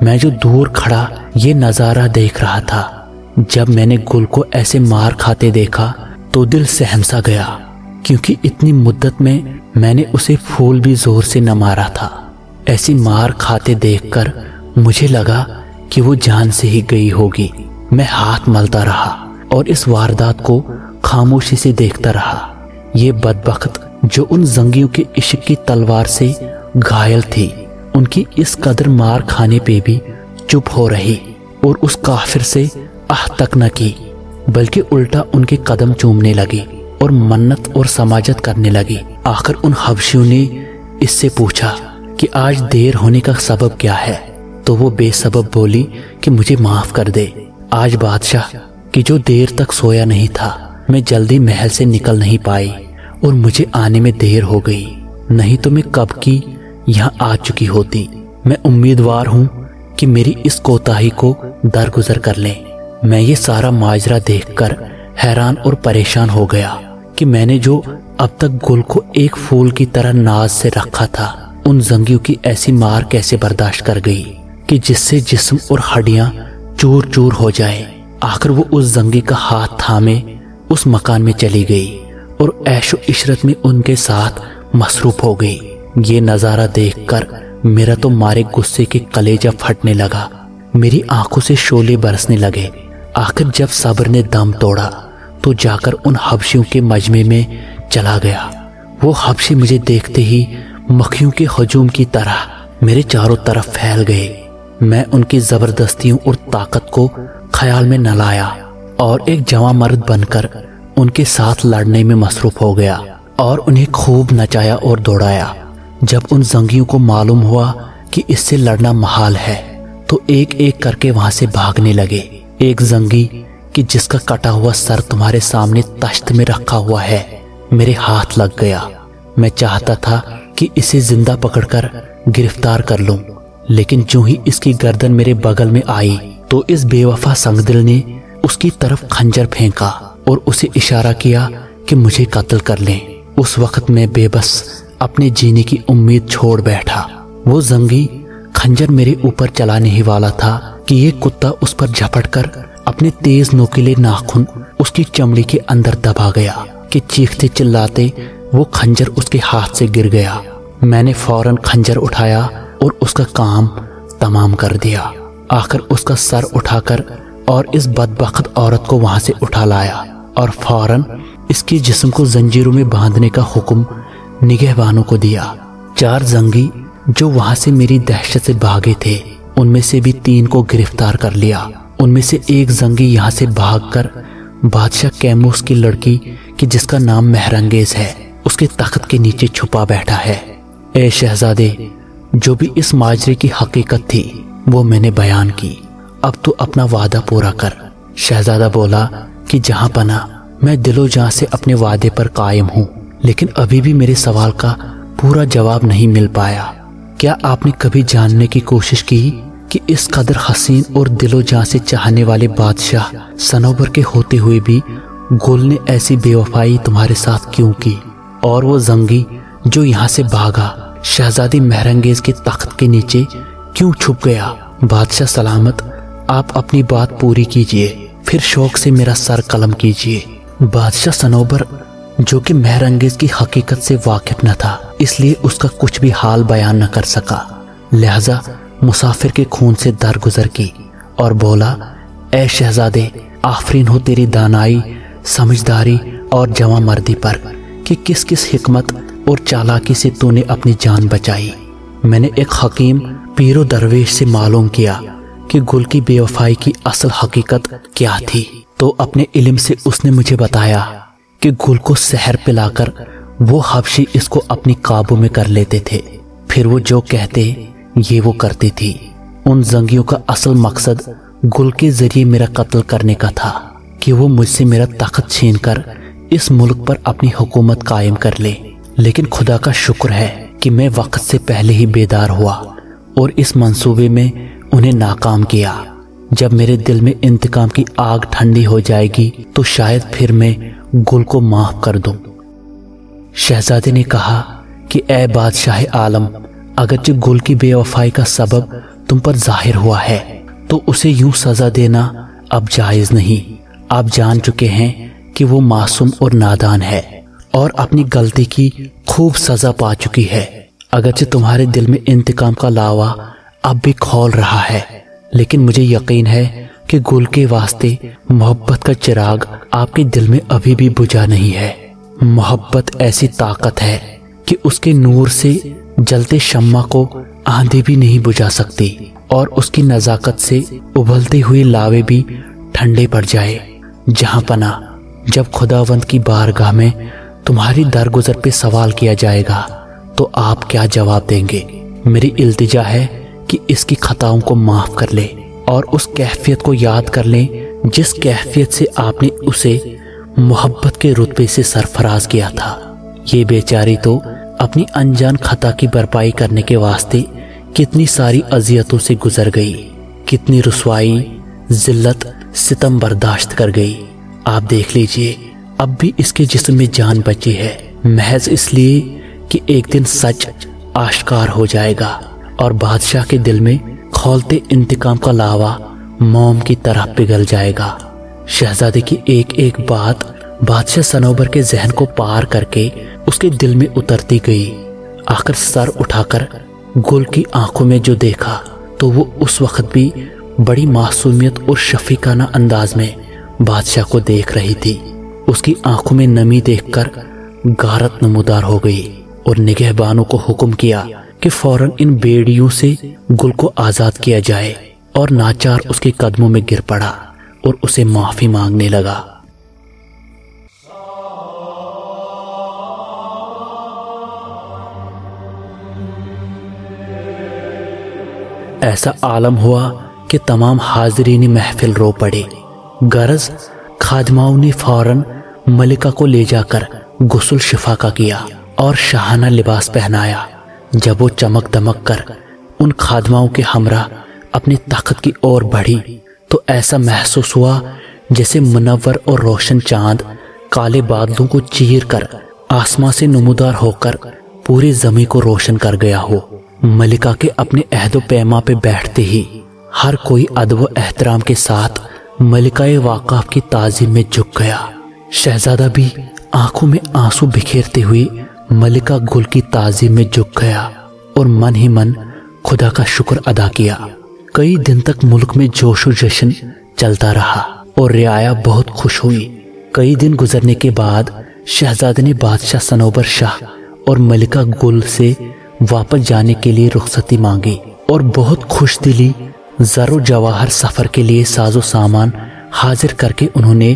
मैं जो दूर खड़ा ये नजारा देख रहा था, जब मैंने गुल को ऐसे मार खाते देखा तो दिल सहम सा गया, क्योंकि इतनी मुद्दत में मैंने उसे फूल भी जोर से न मारा था। ऐसी मार खाते देखकर मुझे लगा कि वो जान से ही गई होगी। मैं हाथ मलता रहा और इस वारदात को खामोशी से देखता रहा। ये बदबख्त जो उन जंगियों के इश्क की तलवार से घायल थी, उनकी इस कदर मार खाने पे भी चुप हो रही और उस काफिर से आह तक न की, बल्कि उल्टा उनके कदम चूमने लगी और मन्नत और समाजत करने लगी। आखिर उन हबशियों ने इससे पूछा कि आज देर होने का सबब क्या है, तो वो बेसबब बोली कि मुझे माफ कर दे। आज बादशाह कि जो देर तक सोया नहीं था, मैं जल्दी महल से निकल नहीं पाई और मुझे आने में देर हो गई, नहीं तो मैं कब की यहाँ आ चुकी होती। मैं उम्मीदवार हूँ कि मेरी इस कोताही को दरगुजर कर लें। मैं ये सारा माजरा देखकर हैरान और परेशान हो गया कि मैंने जो अब तक गुल को एक फूल की तरह नाज से रखा था, उन जंगियों की ऐसी मार कैसे बर्दाश्त कर गई कि जिससे जिस्म और हड्डियां चूर चूर हो जाए। आखिर वो उस जंगी का हाथ थामे उस मकान में चली गई और ऐशो इशरत में उनके साथ मसरूफ हो गई। ये नजारा देखकर मेरा तो मारे गुस्से के कलेजा फटने लगा, मेरी आंखों से शोले बरसने लगे। आखिर जब सब्र ने दम तोड़ा तो जाकर उन हबशियों के मजमे में चला गया। वो हबशी मुझे देखते ही मक्खियों के हजूम की तरह मेरे चारों तरफ फैल गए। मैं उनकी जबरदस्तियों और ताकत को ख्याल में न लाया और एक जवां मर्द बनकर उनके साथ लड़ने में मसरूफ हो गया और उन्हें खूब नचाया और दौड़ाया। जब उन जंगियों को मालूम हुआ कि इससे लड़ना महाल है तो एक एक करके वहां से भागने लगे। एक जंगी कि जिसका कटा हुआ सर तुम्हारे सामने तश्त में रखा हुआ है, मेरे हाथ लग गया। मैं चाहता था कि इसे जिंदा पकड़कर गिरफ्तार कर लूं, लेकिन जो ही इसकी गर्दन मेरे बगल में आई तो इस बेवफा संगदिल ने उसकी तरफ खंजर फेंका और उसे इशारा किया कि मुझे कत्ल कर लें। उस वक्त मैं बेबस अपने जीने की उम्मीद छोड़ बैठा। वो जंगी खंजर मेरे ऊपर चलाने ही वाला था कि ये कुत्ता उस पर झपट कर अपने तेज नोकीले नाखून उसकी चमड़ी के अंदर दबा गया کہ چیختے چلاتے وہ خنجر اس کے ہاتھ سے گر گیا۔ میں نے فوراً خنجر اٹھایا اور اس کا کام تمام کر دیا۔ آخر اس کا سر اٹھا کر اور اس بدبخت عورت کو وہاں سے اٹھا لایا اور فوراً اس کے جسم کو زنجیروں میں باندھنے کا حکم نگہبانوں کو دیا۔ 4 زنگی جو وہاں سے میری دہشت سے بھاگے تھے، ان میں سے بھی 3 کو گرفتار کر لیا۔ ان میں سے ایک زنگی یہاں سے بھاگ کر بادشاہ کیموس کی لڑکی کہ جس کا نام مہرنگیز ہے، اس کے تخت کے نیچے چھپا بیٹھا ہے۔ اے شہزادے، جو بھی اس ماجرے کی حقیقت تھی وہ میں نے بیان کی، اب تو اپنا وعدہ پورا کر۔ شہزادہ بولا کہ جہاں پناہ، میں دل و جان سے اپنے وعدے پر قائم ہوں، لیکن ابھی بھی میرے سوال کا پورا جواب نہیں مل پایا۔ کیا آپ نے کبھی جاننے کی کوشش کی کہ اس قدر حسین اور دل و جان سے چاہنے والے بادشاہ صنوبر کے ہوتے ہوئے بھی گل نے ایسی بے وفائی تمہارے ساتھ کیوں کی؟ اور وہ زنگی جو یہاں سے بھاگا شہزادی مہرنگیز کے تخت کے نیچے کیوں چھپ گیا؟ بادشاہ سلامت، آپ اپنی بات پوری کیجئے، پھر شوق سے میرا سر قلم کیجئے۔ بادشاہ صنوبر جو کہ مہرنگیز کی حقیقت سے واقف نہ تھا، اس لیے اس کا کچھ بھی حال بیان نہ کر سکا، لہذا مسافر کے خون سے درگزر کی اور بولا، اے شہزادے، آفرین ہو تیری دانائی، سمجھداری اور جواں مردی پر کہ کس کس حکمت اور چالاکی سے تو نے اپنی جان بچائی۔ میں نے ایک حکیم پیر و درویش سے معلوم کیا کہ گل کی بے وفائی کی اصل حقیقت کیا تھی، تو اپنے علم سے اس نے مجھے بتایا کہ گل کو سحر پلا کر وہ حبشی اس کو اپنی قابو میں کر لیتے تھے، پھر وہ جو کہتے یہ وہ کرتی تھی۔ ان زنگیوں کا اصل مقصد گل کے ذریعے میرا قتل کرنے کا تھا کہ وہ مجھ سے میرا تخت چھین کر اس ملک پر اپنی حکومت قائم کر لے، لیکن خدا کا شکر ہے کہ میں وقت سے پہلے ہی بیدار ہوا اور اس منصوبے میں انہیں ناکام کیا۔ جب میرے دل میں انتقام کی آگ ٹھنڈی ہو جائے گی تو شاید پھر میں گل کو معاف کر دوں۔ شہزادے نے کہا کہ اے بادشاہ عالم، اگرچہ گل کی بے وفائی کا سبب تم پر ظاہر ہوا ہے تو اسے یوں سزا دینا اب جائز نہیں۔ آپ جان چکے ہیں کہ وہ معصوم اور نادان ہے اور اپنی غلطی کی خوب سزا پا چکی ہے۔ اگرچہ تمہارے دل میں انتقام کا لاوا اب بھی کھول رہا ہے، لیکن مجھے یقین ہے کہ گل کے واسطے محبت کا چراغ آپ کے دل میں ابھی بھی بجھا نہیں ہے۔ محبت ایسی طاقت ہے کہ اس کے نور سے جلتے شمع کو آندھی بھی نہیں بجھا سکتی، اور اس کی نزاکت سے ابلتے ہوئے لاوے بھی ٹھنڈے پڑ جائے۔ جہاں پناہ، جب خداوند کی بارگاہ میں تمہاری درگزر پہ سوال کیا جائے گا تو آپ کیا جواب دیں گے؟ میری التجا ہے کہ اس کی خطاؤں کو معاف کر لے اور اس کیفیت کو یاد کر لیں جس کیفیت سے آپ نے اسے محبت کے رتبے سے سرفراز کیا تھا۔ یہ بیچاری تو اپنی انجان خطا کی بھرپائی کرنے کے واسطے کتنی ساری اذیتوں سے گزر گئی، کتنی رسوائی، ذلت، ستم برداشت کر گئی۔ آپ دیکھ لیجئے، اب بھی اس کے جسم میں جان بچی ہے، محض اس لیے کہ ایک دن سچ آشکار ہو جائے گا اور بادشاہ کے دل میں کھولتے انتقام کا لاوا موم کی طرح پگھل جائے گا۔ شہزادے کی ایک ایک بات بادشاہ صنوبر کے ذہن کو پار کر کے اس کے دل میں اترتی گئی۔ آخر سر اٹھا کر گل کی آنکھوں میں جو دیکھا تو وہ اس وقت بھی بڑی معصومیت اور شفیقانہ انداز میں بادشاہ کو دیکھ رہی تھی۔ اس کی آنکھوں میں نمی دیکھ کر غارت نمودار ہو گئی اور نگہبانوں کو حکم کیا کہ فوراً ان بیڑیوں سے گل کو آزاد کیا جائے، اور ناچار اس کے قدموں میں گر پڑا اور اسے معافی مانگنے لگا۔ ایسا عالم ہوا کہ تمام حاضرین محفل رو پڑے۔ غرض خادماؤں نے فوراً ملکہ کو لے جا کر غسل شفا کا کیا اور شاہانہ لباس پہنایا۔ جب وہ چمک دمک کر ان خادماؤں کے ہمراہ اپنے تخت کی اور بڑھی تو ایسا محسوس ہوا جیسے منور اور روشن چاند کالے بادلوں کو چیر کر آسمان سے نمودار ہو کر پوری زمین کو روشن کر گیا ہو۔ ملکہ کے اپنے عہد و پیما پہ بیٹھتے ہی ہر کوئی ادب و احترام کے ساتھ ملکہ واقعہ کی تعظیم میں جھک گیا۔ شہزادہ بھی आंखों में आंसू बिखेरते हुए मलिका गुल की ताज़ीम में झुक गया और मन ही मन खुदा का शुक्र अदा किया। कई दिन तक मुल्क में जोश व जश्न चलता रहा और रियाया बहुत खुश हुई। कई दिन गुजरने के बाद शहजादे ने बादशाह सनोबर शाह और मलिका गुल से वापस जाने के लिए रुखसती मांगी और बहुत खुश दिली ज़रो जवाहर सफ़र के लिए साजो सामान हाजिर करके उन्होंने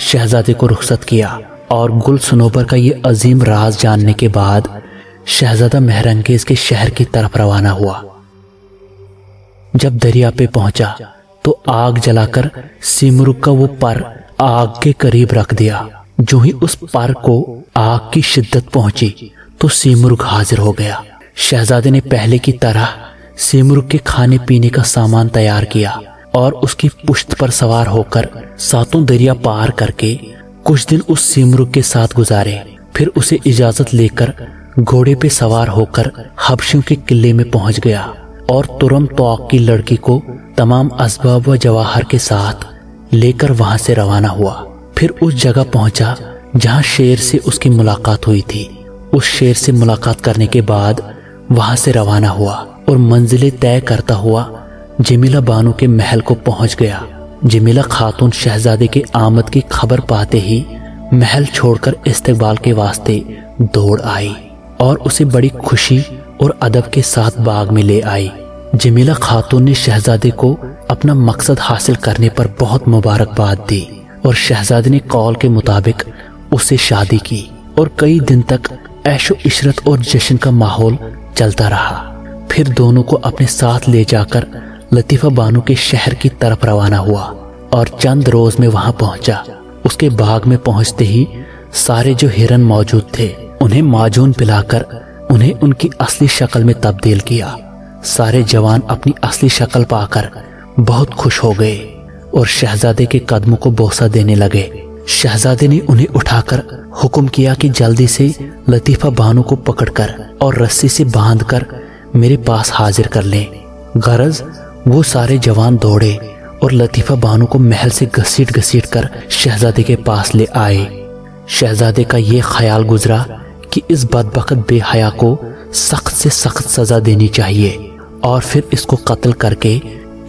शहजादे को रुखसत किया। और गुल सनोबर का ये अजीम राज जानने के बाद शहजादा महरंगेज के शहर की तरफ रवाना हुआ। जब दरिया पे पहुंचा तो आग जलाकर सिमरुग का वो पर आग के करीब रख दिया। जो ही उस पर को आग की शिद्दत पहुंची तो सिमरुग हाजिर हो गया। शहजादे ने पहले की तरह सिमरुग के खाने पीने का सामान तैयार किया और उसकी पुश्त पर सवार होकर सातों दरिया पार करके कुछ दिन उस सिमरुग के साथ गुजारे। फिर उसे इजाजत लेकर घोड़े पे सवार होकर हबशियों के किले में पहुंच गया और तुरम तौक की लड़की को तमाम असबाब व जवाहर के साथ लेकर वहां से रवाना हुआ। फिर उस जगह पहुंचा जहां शेर से उसकी मुलाकात हुई थी। उस शेर से मुलाकात करने के बाद वहां से रवाना हुआ और मंजिलें तय करता हुआ जमीला बानो के महल को पहुंच गया। जमीला खातून शहजादे के आमद की खबर पाते ही महल छोड़कर इस्तकबाल के वास्ते दौड़ आई और उसे बड़ी खुशी और अदब के साथ बाग में ले आई। जमीला खातून ने शहजादे को अपना मकसद हासिल करने पर बहुत मुबारकबाद दी और शहजादे ने कौल के मुताबिक उससे शादी की और कई दिन तक ऐशो इशरत और जश्न का माहौल चलता रहा। फिर दोनों को अपने साथ ले जाकर लतीफ़ा बानो के शहर की तरफ रवाना हुआ और चंद रोज में वहां पहुंचा। उसके बाग में पहुंचते ही सारे जो हिरन मौजूद थे उन्हें माजून पिलाकर उन्हें उनकी असली शक्ल में तब्दील किया। सारे जवान अपनी असली शक्ल पाकर बहुत खुश हो गए और शहजादे के कदमों को बोसा देने लगे। शहजादे ने उन्हें उठाकर हुक्म किया कि जल्दी से लतीफ़ा बानो को पकड़कर और रस्सी से बांधकर मेरे पास हाजिर कर लें। गरज वो सारे जवान दौड़े और लतीफ़ा बानो को महल से घसीट घसीट कर शहजादे के पास ले आए। शहजादे का ये ख्याल गुजरा कि इस बदबख्त बेहया को सख्त से सख्त सजा देनी चाहिए और फिर इसको कत्ल करके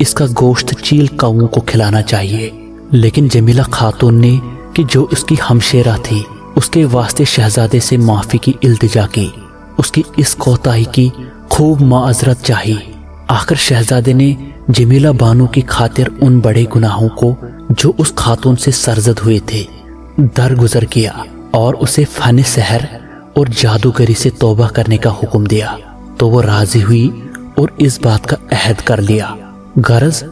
इसका गोश्त चील कौओं को खिलाना चाहिए। लेकिन जमीला खातून ने कि जो उसकी हमशेरा थी उसके वास्ते शहजादे से माफ़ी की इल्तिजा की। उसकी इस कोताही की खूब माअज़रत चाही। आखिर शहजादे ने जमीला बानो की खातिर उन बड़े गुनाहों को जो उस खातून से सरजद हुए थे दरगुजर किया और उसे फन सहर और जादूगरी से तौबा करने का हुक्म दिया। तो वो राजी हुई और इस बात का अहद कर लिया। गरज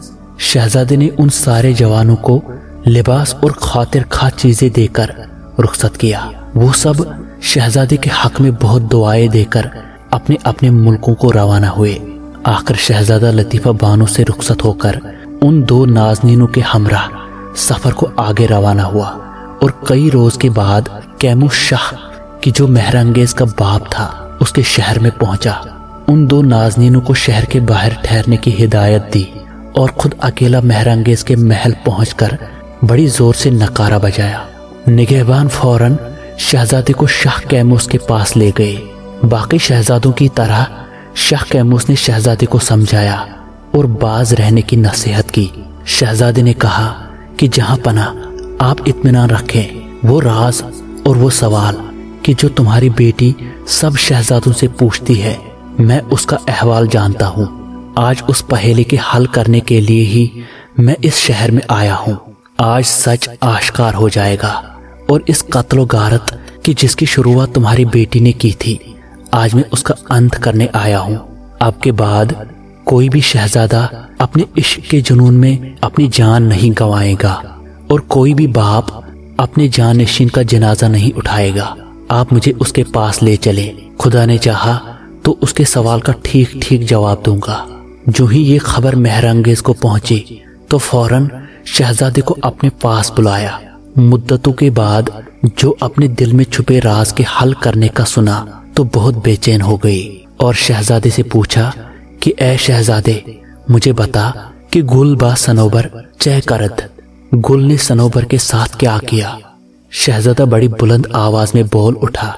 शहजादे ने उन सारे जवानों को लिबास और खातिर खा चीजें देकर रुखसत किया। वो सब शहजादे के हक में बहुत दुआएं देकर अपने अपने मुल्कों को रवाना हुए। आखिर शहजादा लतीफ़ा बानो से रुखसत होकर उन दो नाज़नीनों के हमरा सफर को आगे रवाना हुआ और कई रोज के बाद कैमूस शाह की जो महरंगेज का बाप था उसके शहर में पहुंचा। उन दो नाज़नीनों को शहर के बाहर ठहरने की हिदायत दी और खुद अकेला महरंगेज के महल पहुंचकर बड़ी जोर से नकारा बजाया। निगहबान फौरन शहजादे को शाह कैमूस के पास ले गए। बाकी शहजादों की तरह शाह कैमूस ने शहजादे को समझाया और बाज रहने की नसीहत की। शहजादे ने कहा कि जहां पना आप इत्मीनान रखें, वो राज और वो सवाल कि जो तुम्हारी बेटी सब शहजादों से पूछती है मैं उसका अहवाल जानता हूँ। आज उस पहेली के हल करने के लिए ही मैं इस शहर में आया हूँ। आज सच आश्कार हो जाएगा और इस कत्लो गारत की जिसकी शुरुआत तुम्हारी बेटी ने की थी आज मैं उसका अंत करने आया हूँ। अब के बाद कोई भी शहजादा अपने इश्क के जुनून में अपनी जान नहीं गंवाएगा और कोई भी बाप अपने जानशीन का जनाजा नहीं उठाएगा। आप मुझे उसके पास ले चले। खुदा ने चाहा तो उसके सवाल का ठीक ठीक जवाब दूंगा। जो ही ये खबर महरंगेज को पहुंची तो फौरन शहजादे को अपने पास बुलाया। मुद्दतों के बाद जो अपने दिल में छुपे राज के हल करने का सुना तो बहुत बेचैन हो गई और शहजादे से पूछा कि ऐ शहजादे मुझे बता कि गुल बा सनोबर चह करद गुल ने सनोबर के साथ क्या किया। शहजादा बड़ी बुलंद आवाज में बोल उठा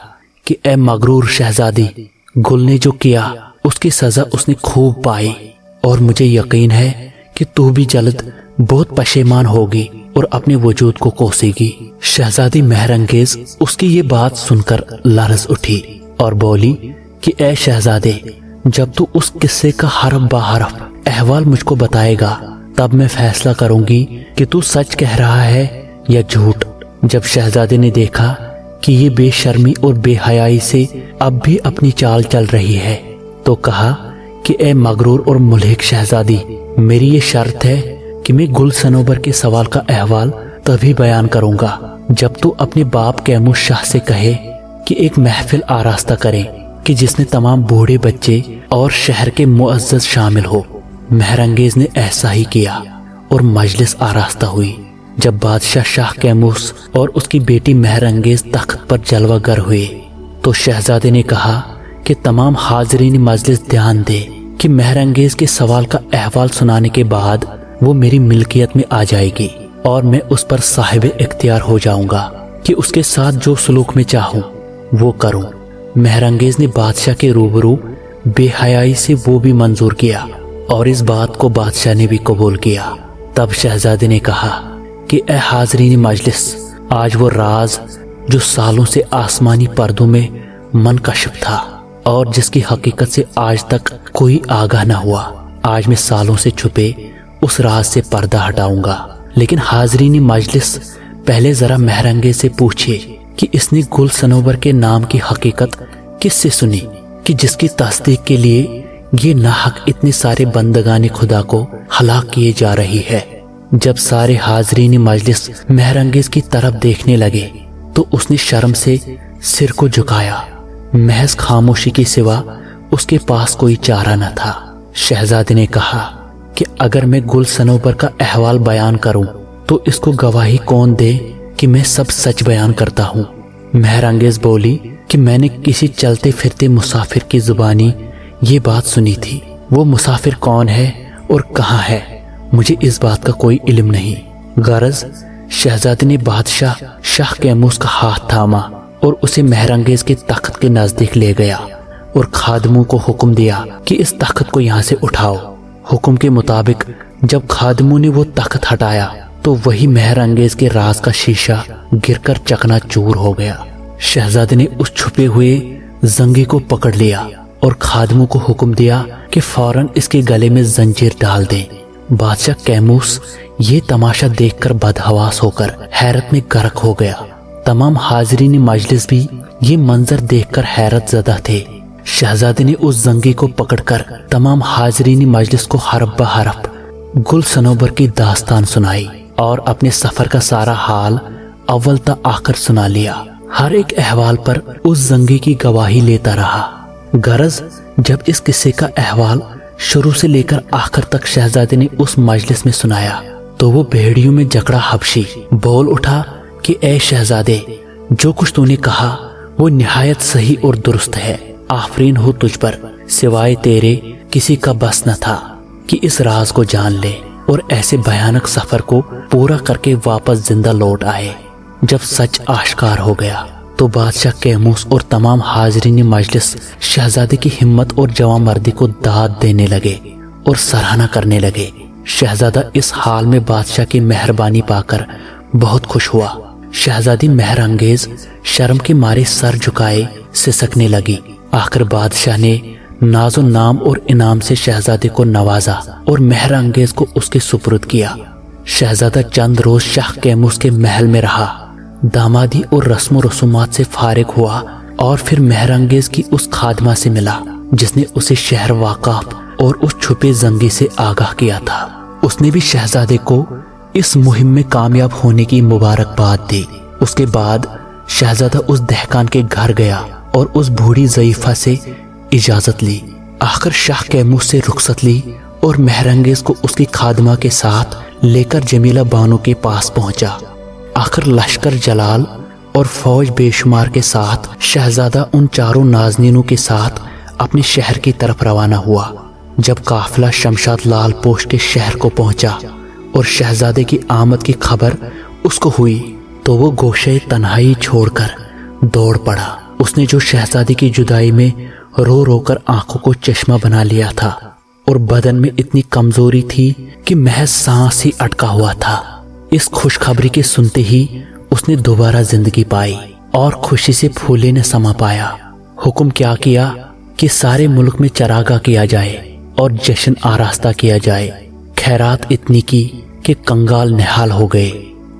कि ए मगरूर शहजादी, गुल ने जो किया उसकी सजा उसने खूब पाई और मुझे यकीन है कि तू भी जल्द बहुत पशेमान होगी और अपने वजूद को कोसेगी। शहजादी महरंगेज उसकी ये बात सुनकर लरज उठी और बोली कि ए शहजादे, जब तू उस किस्से का हरफ बा हरफ अहवाल मुझको बताएगा तब मैं फैसला करूंगी कि तू सच कह रहा है या झूठ। जब शहजादे ने देखा कि ये बेशर्मी और बेहयाई से अब भी अपनी चाल चल रही है तो कहा कि ए मगरूर और मुल्हिक शहजादी, मेरी ये शर्त है कि मैं गुल सनोबर के सवाल का अहवाल तभी बयान करूंगा जब तू अपने बाप कैमूस शाह से कहे कि एक महफिल आरास्ता करें कि जिसमें तमाम बूढ़े बच्चे और शहर के मुअज्जज शामिल हो। महरंगेज ने ऐसा ही किया और मजलिस आरास्ता हुई। जब बादशाह शाह कैमूस और उसकी बेटी महरंगेज तख्त पर जलवागर हुए तो शहजादे ने कहा कि तमाम हाजरीन मजलिस ध्यान दे कि महरंगेज के सवाल का अहवाल सुनाने के बाद वो मेरी मिल्कियत में आ जाएगी और मैं उस पर साहिब इख्तियार हो जाऊंगा कि उसके साथ जो सलूक में चाहूं वो करूं। महरंगेज ने बादशाह के रूबरू बेहयाई से वो भी मंजूर किया और इस बात को बादशाह ने भी कबूल किया। तब शहजादे ने कहा कि ए हाजरीन मजलिस, आज वो राज जो सालों से आसमानी पर्दों में मनकशिफ था और जिसकी हकीकत से आज तक कोई आगाह न हुआ, आज मैं सालों से छुपे उस राज से पर्दा हटाऊंगा। लेकिन हाजरीन मजलिस, पहले जरा महरंगेज से पूछिए कि इसने गुल सनोबर के नाम की हकीकत किससे सुनी कि जिसकी तस्दीक के लिए ये नाहक इतने सारे बंदगाने खुदा को हलाक किए जा रही है। जब सारे हाजरीन मजलिस महरंगेज की तरफ देखने लगे तो उसने शर्म से सिर को झुकाया। महज खामोशी के सिवा उसके पास कोई चारा न था। शहजादे ने कहा कि अगर मैं गुल सनोबर का अहवाल बयान करूं तो इसको गवाही कौन दे कि मैं सब सच बयान करता हूं। महरंगेज बोली कि मैंने किसी चलते फिरते मुसाफिर की जुबानी ये बात सुनी थी। वो मुसाफिर कौन है और कहाँ है मुझे इस बात का कोई इल्म नहीं। गरज शहजादे ने बादशाह शाह कैमूस का हाथ थामा और उसे महरंगेज के तख्त के नजदीक ले गया और खादमों को हुक्म दिया कि इस तख्त को यहाँ से उठाओ। हुक्म के मुताबिक जब खादमों ने वो तख्त हटाया तो वही महरंगेज के राज का शीशा गिरकर चकनाचूर हो गया। शहजादे ने उस छुपे हुए जंगी को पकड़ लिया और खादमों को हुक्म दिया कि फौरन इसके गले में जंजीर डाल दें। बादशाह कैमूस ये तमाशा देखकर बदहवास होकर हैरत में गर्क हो गया। तमाम हाजरीन मजलिस भी ये मंजर देखकर हैरत ज़दा थे। शहजादे ने उस जंगी को पकड़कर तमाम हाजरीन मजलिस को हरफ ब हरफ गुल सनोबर की दास्तान सुनाई और अपने सफर का सारा हाल अव्वल ता आखिर सुना लिया। हर एक अहवाल पर उस जंगी की गवाही लेता रहा। गरज जब इस किस्से का अहवाल शुरू से लेकर आखिर तक शहजादे ने उस मजलिस में सुनाया तो वो भेड़ियों में जकड़ा हबशी बोल उठा कि ए शहजादे, जो कुछ तूने कहा वो निहायत सही और दुरुस्त है। आफरीन हो तुझ पर, सिवाय तेरे किसी का बस न था कि इस राज को जान ले और ऐसे भयानक सफर को पूरा करके वापस जिंदा लौट आए। जब सच आश्कार हो गया तो बादशाह कैमूस और तमाम हाजरीन मजलिस शहजादे की हिम्मत और जवामर्दी को दाद देने लगे और सराहना करने लगे। शहजादा इस हाल में बादशाह की मेहरबानी पाकर बहुत खुश हुआ। शहजादी महरंगेज शर्म के मारे सर झुकाए सिसकने लगी। आखिर बादशाह ने नाजो नाम और इनाम से शहजादे को नवाजा और महरंगेज को उसके सुपुर्द किया। शहजादा चंद रोज शाह कैमूस के महल में रहा, दामादी और रस्म रसूमात से फारिग हुआ और फिर महरंगेज की उस खादमा से मिला जिसने उसे शहर वाकाफ और उस छुपे जंगी से आगाह किया था। उसने भी शहजादे को इस मुहिम में कामयाब होने की मुबारकबाद दी। उसके बाद शहजादा उस दहकान के घर गया और उस बूढ़ी ज़ईफा से इजाजत ली। आखिर शाह कैमूस से रुखसत ली और महरंगेज को उसकी खादमा के साथ लेकर जमीला बानो के पास पहुंचा। आखिर लश्कर जलाल और फौज बेशुमार के साथ शहजादा उन चारों नाज़नीनों के साथ अपने शहर की तरफ रवाना हुआ। जब काफिला शमशाद लाल पोश के शहर को पहुंचा और शहजादे की आमद की खबर उसको हुई तो वो गोशे तन्हाई छोड़कर दौड़ पड़ा। उसने जो शहजादी की जुदाई में रो रो कर आंखों को चश्मा बना लिया था और बदन में इतनी कमजोरी थी कि महज सांस ही अटका हुआ था, इस खुशखबरी के सुनते ही उसने दोबारा जिंदगी पाई और खुशी से फूले ने समा पाया। हुक्म क्या किया कि सारे मुल्क में चरागा किया जाए और जश्न आरास्ता किया जाए। खैरात इतनी की कि कंगाल निहाल हो गए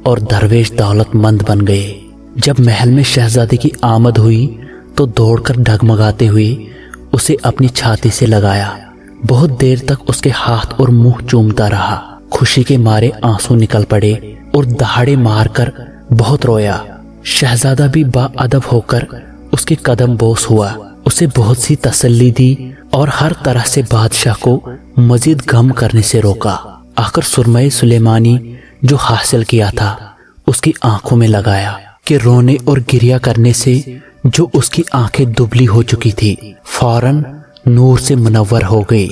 और दरवेश दौलतमंद बन गए। जब महल में शहजादी की आमद हुई तो दौड़कर डगमगाते हुए उसे अपनी छाती से लगाया। बहुत देर तक उसके हाथ और मुंह चूमता रहा। खुशी के मारे आंसू निकल पड़े और दहाड़े मारकर बहुत रोया। शहजादा भी बाअदब होकर उसके कदम बोस हुआ, उसे बहुत सी तसल्ली दी और हर तरह से बादशाह को मजीद गम करने से रोका। आखिर सुरमई सुलेमानी जो हासिल किया था उसकी आंखों में लगाया कि रोने और गिरिया करने से जो उसकी आंखें दुबली हो चुकी थी फौरन नूर से मुनव्वर हो गई।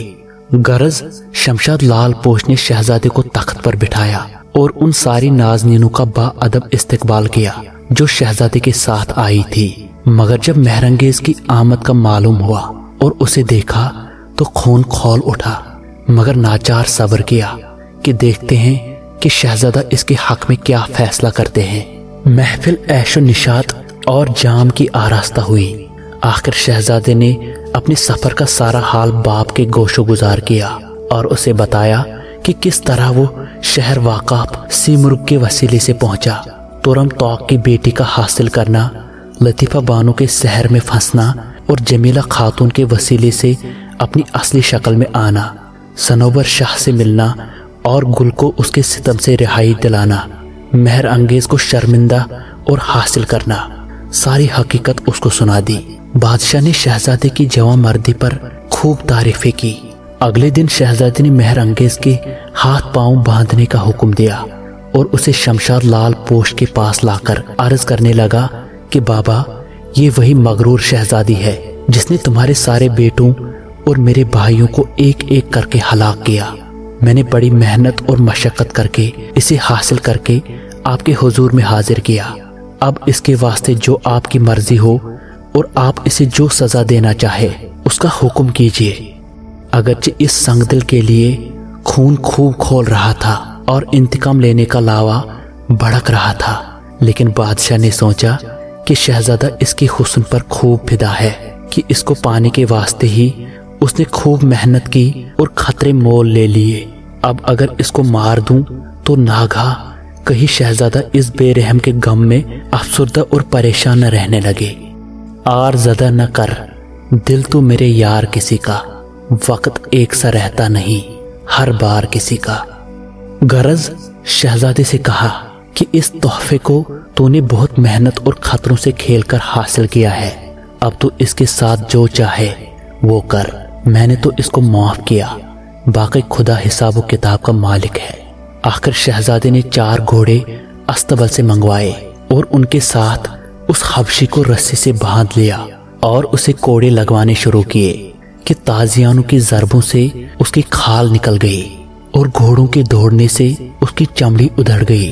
गरज शमशाद लाल पोश ने शहजादे को तख्त पर बिठाया और उन सारी नाज़नीनों का बाअदब इस्तकबाल किया जो शहजादे के साथ आई थी। मगर जब महरंगेज की आमद का मालूम हुआ और उसे देखा तो खून खौल उठा, मगर नाचार सब्र किया कि देखते हैं कि शहजादा इसके हक में क्या फैसला करते हैं। महफिल ऐशो निशात और जाम की आरास्ता हुई। आखिर शहजादे ने अपने सफर का सारा हाल बाप के गोशो गुजार किया और उसे बताया कि किस तरह वो शहर वाकाफ सीमुर्ग के वसीले से पहुंचा। तुरम तौक की बेटी का हासिल करना, लतीफ़ा बानो के शहर में फंसना और जमीला खातून के वसीले से अपनी असली शक्ल में आना, सनोबर शाह से मिलना और गुल को उसके सितम से रिहाई दिलाना, महर अंगेज को शर्मिंदा और हासिल करना, सारी हकीकत उसको सुना दी। बादशाह ने शहजादे की जवां मर्दी पर खूब तारीफें की। अगले दिन शहजादे ने महर अंगेज के हाथ पांव बांधने का हुक्म दिया और उसे शमशाद लाल पोश के पास लाकर अर्ज करने लगा कि बाबा, ये वही मगरूर शहजादी है जिसने तुम्हारे सारे बेटों और मेरे भाइयों को एक एक करके हलाक किया। मैंने बड़ी मेहनत और मशक्कत करके इसे हासिल करके आपके हुजूर में हाजिर किया। अब इसके वास्ते जो आपकी मर्जी हो और आप इसे जो सजा देना चाहे उसका हुक्म कीजिए। अगरचे इस संगदिल के लिए खून खूब खोल रहा था और इंतकाम लेने का लावा भड़क रहा था, लेकिन बादशाह ने सोचा कि शहजादा इसकी हुस्न पर खूब फिदा है कि इसको पाने के वास्ते ही उसने खूब मेहनत की और खतरे मोल ले लिए। अब अगर इसको मार दूं तो नागा कहीं शहजादा इस बेरहम के गम में अफसुर्दा और परेशान न रहने लगे। आर ज़दा न कर दिल तो मेरे यार किसी का, वक्त एक सा रहता नहीं हर बार किसी का। गरज शहजादे से कहा कि इस तोहफे को तूने बहुत मेहनत और खतरों से खेलकर हासिल किया है, अब तो इसके साथ जो चाहे वो कर। मैंने तो इसको माफ किया, बाकी खुदा हिसाब व किताब का मालिक है। आखिर शहजादे ने 4 घोड़े अस्तबल से मंगवाए और उनके साथ उस हबशी को रस्सी से बांध लिया और उसे कोड़े लगवाने शुरू किए कि ताजियानों की ज़रबों से उसकी खाल निकल गई और घोड़ों के दौड़ने से उसकी चमड़ी उधड़ गई।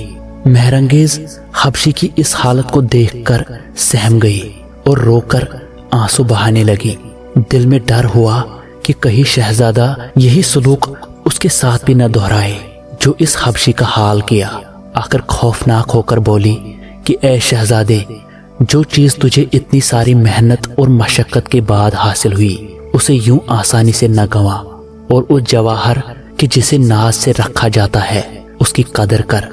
महरंगेज हबशी की इस हालत को देखकर सहम गई और रोकर आंसू बहाने लगी। दिल में डर हुआ कि कहीं शहजादा यही सलूक उसके साथ भी न दोहराए जो इस हबशी का हाल किया। आकर खौफनाक होकर बोली कि ऐ शहजादे, जो चीज तुझे इतनी सारी मेहनत और मशक्कत के बाद हासिल हुई उसे यूं आसानी से न गंवा, और उस जवाहर कि जिसे नाज से रखा जाता है उसकी कदर कर।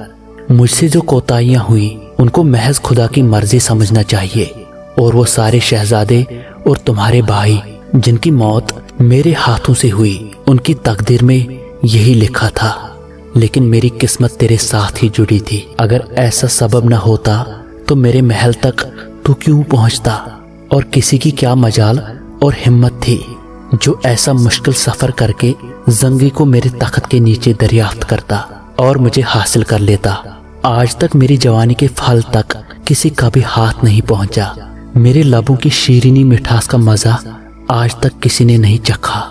मुझसे जो कोताहियां हुई उनको महज खुदा की मर्जी समझना चाहिए, और वो सारे शहजादे और तुम्हारे भाई जिनकी मौत मेरे हाथों से हुई उनकी तकदीर में यही लिखा था, लेकिन मेरी किस्मत तेरे साथ ही जुड़ी थी। अगर ऐसा सबब न होता तो मेरे महल तक तू क्यों पहुंचता, और किसी की क्या मजाल और हिम्मत थी जो ऐसा मुश्किल सफर करके जंगी को मेरे तख्त के नीचे दरियाफ्त करता और मुझे हासिल कर लेता। आज तक मेरी जवानी के फल तक किसी का भी हाथ नहीं पहुंचा। मेरे लबों की शीरीनी मिठास का मजा आज तक किसी ने नहीं चखा।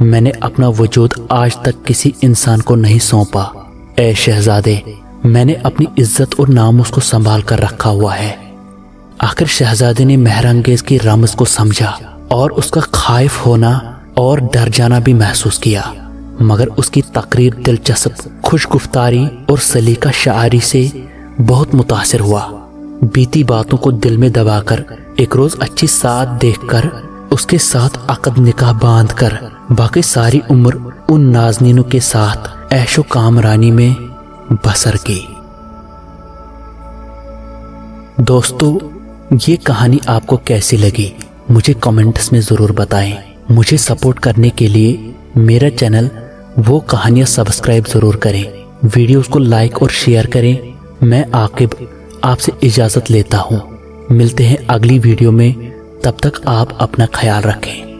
मैंने अपना वजूद आज तक किसी इंसान को नहीं सौंपा। ऐ शहजादे, میں نے اپنی عزت اور ناموس کو سنبھال کر رکھا ہوا ہے۔ آخر شہزادے نے مہر انگیز کی رمز کو سمجھا اور اس کا خائف ہونا اور ڈر جانا بھی محسوس کیا، مگر اس کی تقریر دلچسپ، خوش گفتاری اور سلیقہ شاعری سے بہت متاثر ہوا۔ بیتی باتوں کو دل میں دبا کر ایک روز اچھی ساتھ دیکھ کر اس کے ساتھ عقد نکاح باندھ کر باقی ساری عمر ان نازنینوں کے ساتھ عیش و کامرانی میں بسر کی۔ دوستو، یہ کہانی آپ کو کیسی لگی مجھے کمنٹس میں ضرور بتائیں۔ مجھے سپورٹ کرنے کے لیے میرا چینل وہ کہانیاں سبسکرائب ضرور کریں، ویڈیوز کو لائک اور شیئر کریں۔ میں عاقب آپ سے اجازت لیتا ہوں، ملتے ہیں اگلی ویڈیو میں، تب تک آپ اپنا خیال رکھیں۔